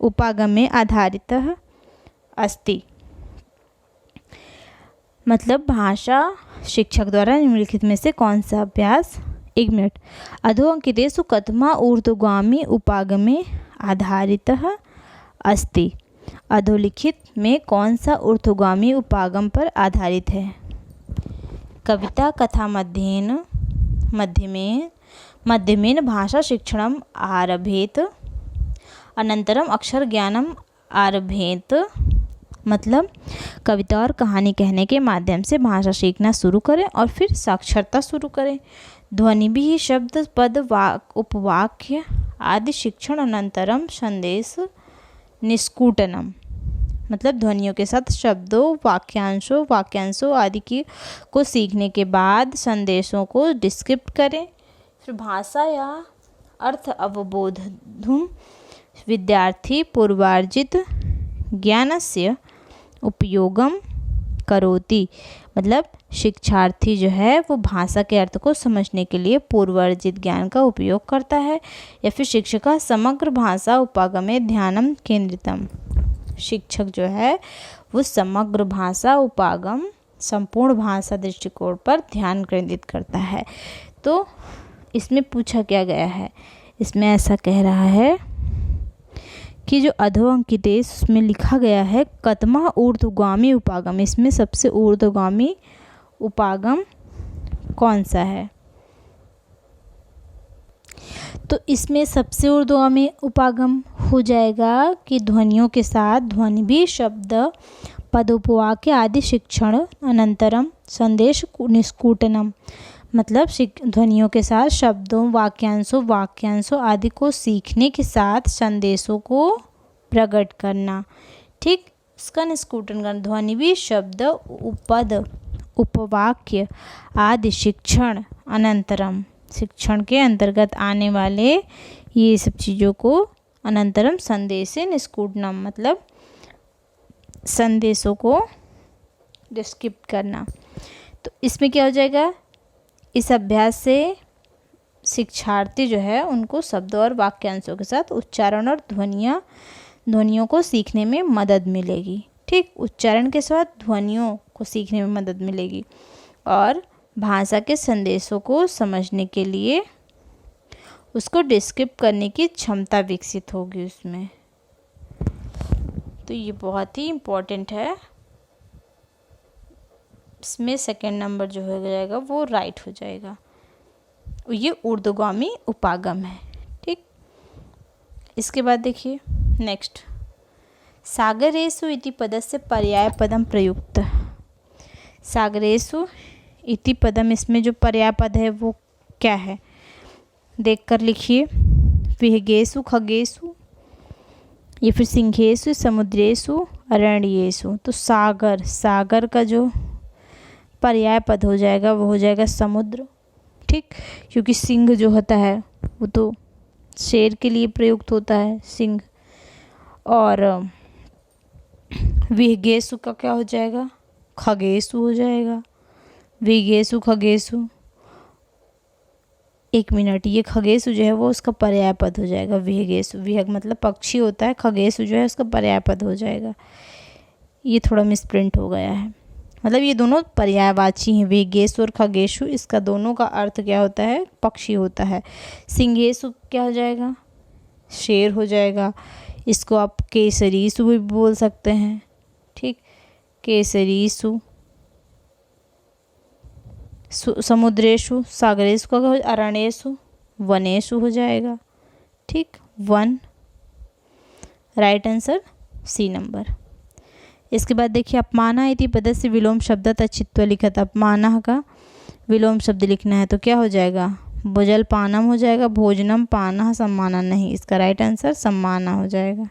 उपागमे आधारितः अस्ति, मतलब भाषा शिक्षक द्वारा निम्नलिखित में से कौन सा अभ्यास, एक मिनट, अधोअंकितेषु कथमः ऊर्ध्वगामी उपागमे आधारितः अस्ति, अधोलिखित में कौन सा ऊर्ध्वगामी उपागम पर आधारित है। कविता कथा मध्यमेन भाषा शिक्षणम् आरभेत, अनंतरम अक्षर ज्ञानम आरभेत, मतलब कविता और कहानी कहने के माध्यम से भाषा सीखना शुरू करें और फिर साक्षरता शुरू करें। ध्वनि भी शब्द पद उपवाक्य आदि शिक्षण अनंतरम संदेश निष्कूटनम, मतलब ध्वनियों के साथ शब्दों, वाक्यांशों आदि को सीखने के बाद संदेशों को डिस्क्रिप्ट करें। फिर भाषा या अर्थ अवबोधुम विद्यार्थी पूर्वार्जित ज्ञानस्य उपयोगम करोति, मतलब शिक्षार्थी जो है वो भाषा के अर्थ को समझने के लिए पूर्वार्जित ज्ञान का उपयोग करता है। या फिर शिक्षक समग्र भाषा उपागमे ध्यानम केंद्रितम, शिक्षक जो है वो समग्र भाषा उपागम, संपूर्ण भाषा दृष्टिकोण पर ध्यान केंद्रित करता है। तो इसमें पूछा क्या गया है, इसमें ऐसा कह रहा है कि जो अधोअंकितेश उसमें लिखा गया है कथमः ऊर्ध्वगामी उपागम, इसमें सबसे ऊर्ध्वगामी उपागम कौन सा है। तो इसमें सबसे ऊर्ध्वगामी उपागम हो जाएगा कि ध्वनियों के साथ ध्वनि भी शब्द पदोपवाक्य आदि शिक्षण अनंतरम संदेश निष्कूटनम, मतलब ध्वनियों के साथ शब्दों, वाक्यांशों आदि को सीखने के साथ संदेशों को प्रकट करना। ठीक, इसका निष्कूटन करना। ध्वनि भी शब्द, उपपद, उपवाक्य आदि शिक्षण अनंतरम, शिक्षण के अंतर्गत आने वाले ये सब चीज़ों को अनंतरम संदेश से निष्कूटनम, मतलब संदेशों को डिस्क्रिप्ट करना। तो इसमें क्या हो जाएगा, इस अभ्यास से शिक्षार्थी जो है उनको शब्दों और वाक्यांशों के साथ उच्चारण और ध्वनियों को सीखने में मदद मिलेगी। ठीक, उच्चारण के साथ ध्वनियों को सीखने में मदद मिलेगी और भाषा के संदेशों को समझने के लिए उसको डिस्क्रिप्ट करने की क्षमता विकसित होगी उसमें। तो ये बहुत ही इम्पोर्टेंट है। इसमें सेकंड नंबर जो हो जाएगा वो राइट हो जाएगा। ये ऊर्ध्वगामी उपागम है। ठीक, इसके बाद देखिए नेक्स्ट, सागरेषु इति पदस्य पर्याय पदम प्रयुक्त। सागरेषु इति पदम, इसमें जो पर्याय पद है वो क्या है, देखकर लिखिए। विहगेषु खगेषु, या फिर सिंहेषु समुद्रेषु अरण्येषु। तो सागर का जो पर्याय पद हो जाएगा वो हो जाएगा समुद्र। ठीक, क्योंकि सिंह जो होता है वो तो शेर के लिए प्रयुक्त होता है, सिंह। और विहगेषु का क्या हो जाएगा, खगेषु हो जाएगा। विहगेषु खगेषु, एक मिनट, ये खगेषु जो है वो उसका पर्याय पद हो जाएगा। विहगेषु, विहग मतलब पक्षी होता है, खगेषु जो है उसका पर्याय पद हो जाएगा। ये थोड़ा मिसप्रिंट हो गया है, मतलब ये दोनों पर्यायवाची हैं। विहगेषु और खगेषु, इसका दोनों का अर्थ क्या होता है, पक्षी होता है। सिंहेषु क्या हो जाएगा, शेर हो जाएगा। इसको आप केसरीषु भी बोल सकते हैं। ठीक, केसरीषु। समुद्रेषु, सागरेषु का अरण्येषु वनेषु हो जाएगा। ठीक, one, right answer C number. इसके बाद देखिए, अपमानः इति पदस्य विलोम शब्दतः चित्वा लिखत। अपमानः का विलोम शब्द लिखना है तो क्या हो जाएगा, भोजलपानम हो जाएगा। भोजनम, पानः, सम्मानः नहीं, इसका राइट आंसर सम्मानः हो जाएगा।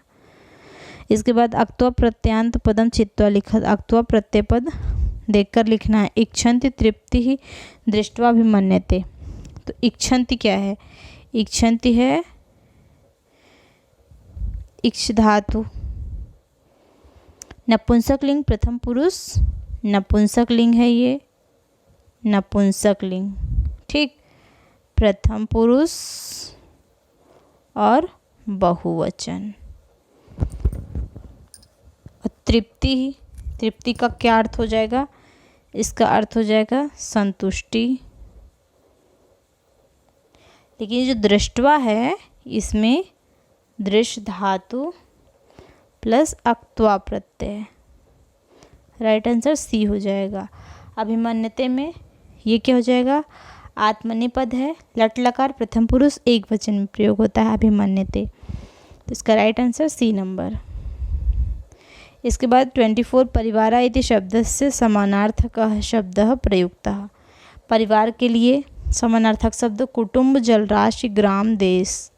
इसके बाद अक्त्वा प्रत्यांत पदम चित्वा लिखत। अक्त्वा प्रत्यय पद देखकर लिखना है। इक्षन्ति तृप्ति ही दृष्ट्वा अभिमन्यते। तो इक्षन्ति क्या है, इक्षन्ति है इक्ष धातु, नपुंसक लिंग, प्रथम पुरुष नपुंसक लिंग है ये, नपुंसक लिंग। ठीक, प्रथम पुरुष और बहुवचन। और तृप्ति, तृप्ति का क्या अर्थ हो जाएगा, इसका अर्थ हो जाएगा संतुष्टि। लेकिन जो दृष्टवा है इसमें दृश धातु प्लस अक्त्वा प्रत्यय, राइट आंसर सी हो जाएगा। अभिमन्यते में ये क्या हो जाएगा, आत्मनेपद है, लट लकार प्रथम पुरुष एक वचन में प्रयोग होता है अभिमन्यते। तो इसका राइट आंसर सी नंबर। इसके बाद 24, परिवार इति शब्दस्य समानार्थकः शब्दः प्रयुक्तः। परिवार के लिए समानार्थक शब्द कुटुंब, जलराशि, ग्राम, देश।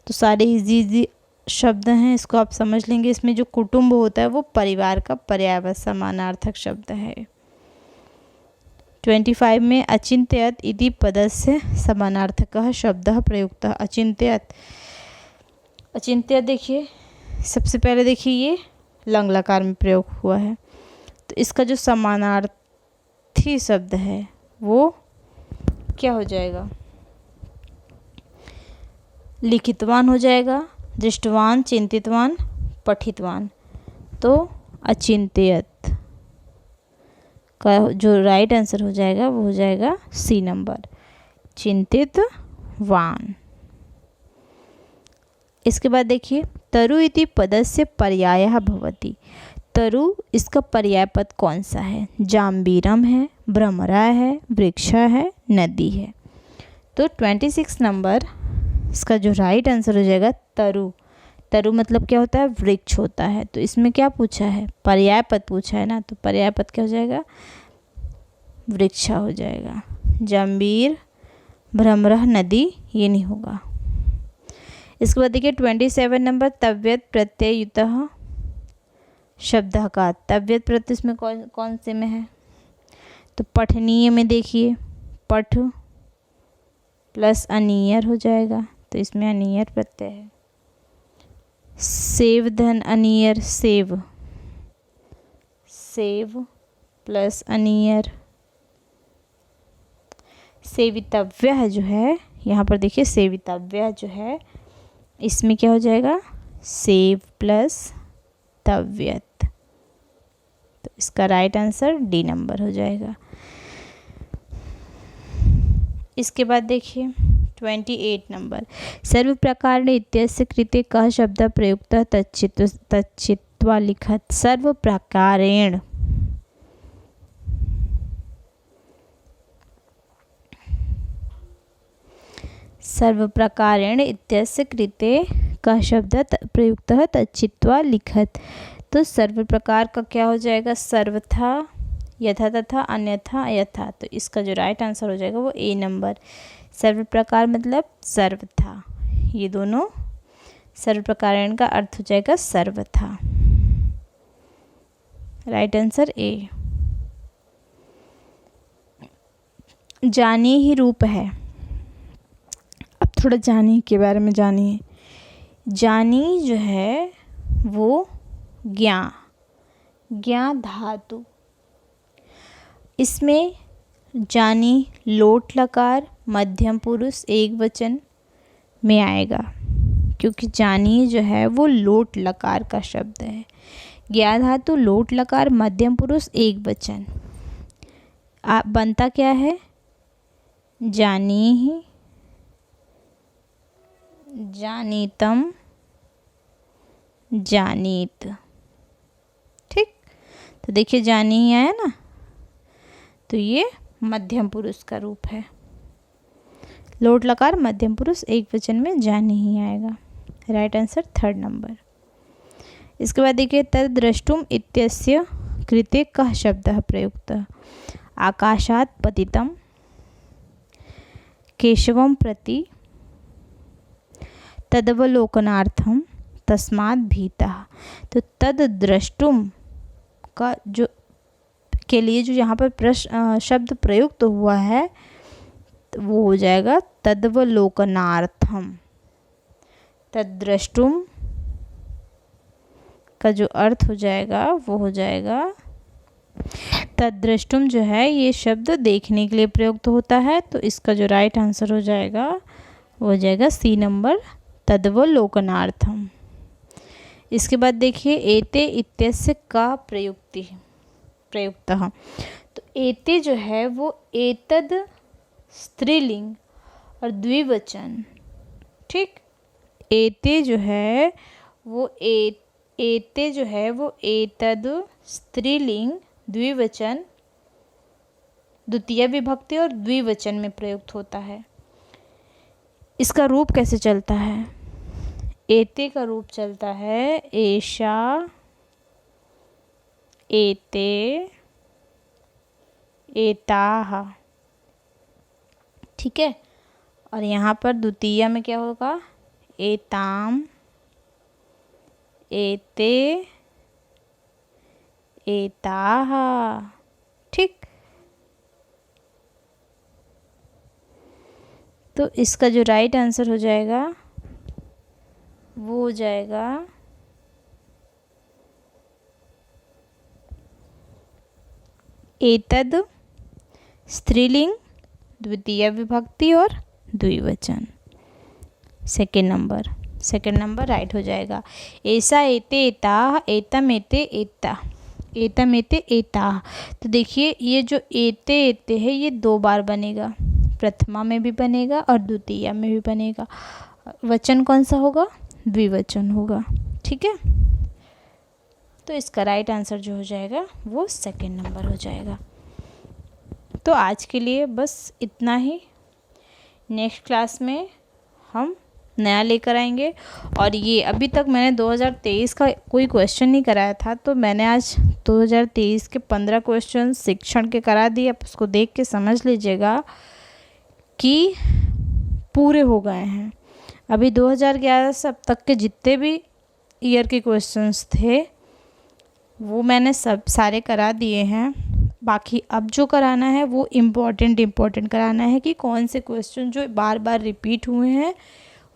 तो सारे इजी शब्द हैं, इसको आप समझ लेंगे। इसमें जो कुटुंब होता है वो परिवार का पर्यायवाची समानार्थक शब्द है। 25 में अचिंत्यत इति पदस्य समानार्थकः शब्दः प्रयुक्तः। अचिंत्यत, अचिंत्यत देखिए सबसे पहले देखिए ये लंग लकार में प्रयोग हुआ है। तो इसका जो समानार्थी शब्द है वो क्या हो जाएगा, लिखितवान हो जाएगा, दृष्टवान, चिंतितवान, पठितवान। तो अचिंत्यत का जो राइट आंसर हो जाएगा वो हो जाएगा सी नंबर, चिंतितवान। इसके बाद देखिए, तरु इति पदस्य पर्यायः भवति। तरु इसका पर्याय पद कौन सा है, जाम्बीरम है, भ्रमरा है, वृक्षा है, नदी है। तो 26 नंबर इसका जो राइट आंसर हो जाएगा तरु। तरु मतलब क्या होता है, वृक्ष होता है। तो इसमें क्या पूछा है, पर्याय पद पूछा है ना, तो पर्याय पद क्या हो जाएगा, वृक्षा हो जाएगा। जाम्बीर, भ्रमरा, नदी ये नहीं होगा। इसके बाद देखिए 27 नंबर, तव्यत प्रत्ययुतः शब्द का। तव्यत प्रत्यय इसमें कौन से में है, तो पठनीय में देखिए, पठ प्लस अनियर हो जाएगा, तो इसमें अनियर प्रत्यय है। सेव धन अनियर, सेव, सेव प्लस अनियर। सेवितव्य जो है, यहाँ पर देखिए सेवितव्य जो है, इसमें क्या हो जाएगा, सेव प्लस तव्यत। तो इसका राइट आंसर डी नंबर हो जाएगा। इसके बाद देखिए 28 नंबर, सर्व प्रकार इत्यस्य कृते कः शब्द प्रयुक्त तच्चित्वा लिखत। सर्व प्रकारेण, सर्व प्रकारेण इत्यस्य कृते कः शब्द प्रयुक्त तच्चित्वा लिखत। तो सर्व प्रकार का क्या हो जाएगा, सर्वथा, यथा तथा, अन्यथा, यथा। तो इसका जो राइट आंसर हो जाएगा वो ए नंबर। सर्व प्रकार मतलब सर्वथा, ये दोनों सर्व प्रकारेण का अर्थ हो जाएगा सर्वथा। Right answer A. जानी ही रूप है। अब थोड़ा जानी के बारे में जानिए। जानी जो है वो ज्ञा धातु, इसमें जानी लोट लकार मध्यम पुरुष एक वचन में आएगा, क्योंकि जानी जो है वो लोट लकार का शब्द है। ज्ञा धातु लोट लकार मध्यम पुरुष एक वचन, बनता क्या है, जानी ही, जानीतम, जानीत। ठीक, तो देखिए जानी ही आया ना, तो ये मध्यम पुरुष का रूप है। लोट लकार मध्यम पुरुष एक वचन में जानी ही आएगा। Right answer third number. इसके बाद देखिए तद द्रष्टुम इत्यस्य कृते कः शब्दः प्रयुक्तः। आकाशात् पतितं केशवं प्रति तदवलोकनार्थं तस्मात् भीतः। तो तद द्रष्टुम का जो के लिए जो यहाँ पर शब्द प्रयुक्त हुआ है वो हो जाएगा तदवलोकनार्थम। तद्द्रष्टुम का जो अर्थ हो जाएगा वो हो जाएगा, तद्द्रष्टुम जो है ये शब्द देखने के लिए प्रयुक्त होता है, तो इसका जो राइट आंसर हो जाएगा वो हो जाएगा सी नंबर, तदवलोकनार्थम। इसके बाद देखिए एते इत्यस्य का प्रयुक्तः। तो एते जो है वो एतद स्त्रीलिंग और द्विवचन। ठीक, एते जो है वो एते जो है वो एतद स्त्रीलिंग द्विवचन, द्वितीय विभक्ति और द्विवचन में प्रयुक्त होता है। इसका रूप कैसे चलता है, एते का रूप चलता है एषा, एते, एताः। ठीक है, और यहाँ पर द्वितीय में क्या होगा, एताम, एते, एताः। ठीक, तो इसका जो राइट आंसर हो जाएगा वो हो जाएगा एतद स्त्रीलिंग द्वितीय विभक्ति और द्विवचन। सेकेंड नंबर राइट हो जाएगा। ऐसा, एते, एताः, एतम, एते, एता, एतम, एते, एताः। तो देखिए ये जो एते एते है ये दो बार बनेगा, प्रथमा में भी बनेगा और द्वितीय में भी बनेगा। वचन कौन सा होगा, द्विवचन होगा। ठीक है, तो इसका राइट आंसर जो हो जाएगा वो सेकंड नंबर हो जाएगा। तो आज के लिए बस इतना ही। नेक्स्ट क्लास में हम नया लेकर आएंगे। और ये अभी तक मैंने 2023 का कोई क्वेश्चन नहीं कराया था, तो मैंने आज 2023 के 15 क्वेश्चन शिक्षण के करा दिए। आप उसको देख के समझ लीजिएगा कि पूरे हो गए हैं। अभी 2011 से अब तक के जितने भी ईयर के क्वेश्चंस थे वो मैंने सब सारे करा दिए हैं। बाकी अब जो कराना है वो इम्पॉर्टेंट कराना है कि कौन से क्वेश्चन जो बार बार रिपीट हुए हैं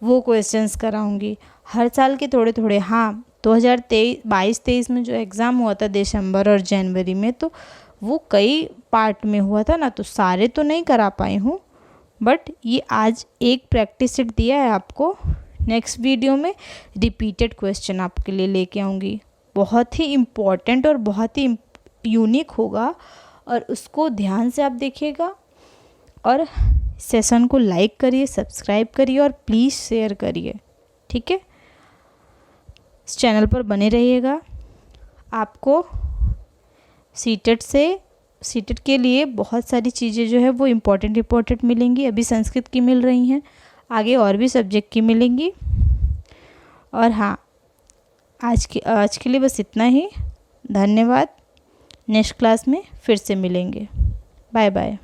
वो क्वेश्चंस कराऊंगी हर साल के थोड़े थोड़े। हाँ, 2022-23 में जो एग्ज़ाम हुआ था दिसंबर और जनवरी में, तो वो कई पार्ट में हुआ था ना, तो सारे तो नहीं करा पाई हूँ, बट ये आज एक प्रैक्टिस सेट दिया है आपको। नेक्स्ट वीडियो में रिपीटेड क्वेश्चन आपके लिए लेके आऊँगी, बहुत ही इम्पॉर्टेंट और बहुत ही यूनिक होगा, और उसको ध्यान से आप देखिएगा। और सेशन को लाइक करिए, सब्सक्राइब करिए और प्लीज़ शेयर करिए, ठीक है। इस चैनल पर बने रहिएगा। आपको सीटेट के लिए बहुत सारी चीज़ें जो है वो इम्पोर्टेंट मिलेंगी। अभी संस्कृत की मिल रही हैं, आगे और भी सब्जेक्ट की मिलेंगी। और हाँ, आज के लिए बस इतना ही। धन्यवाद। नेक्स्ट क्लास में फिर से मिलेंगे। Bye bye.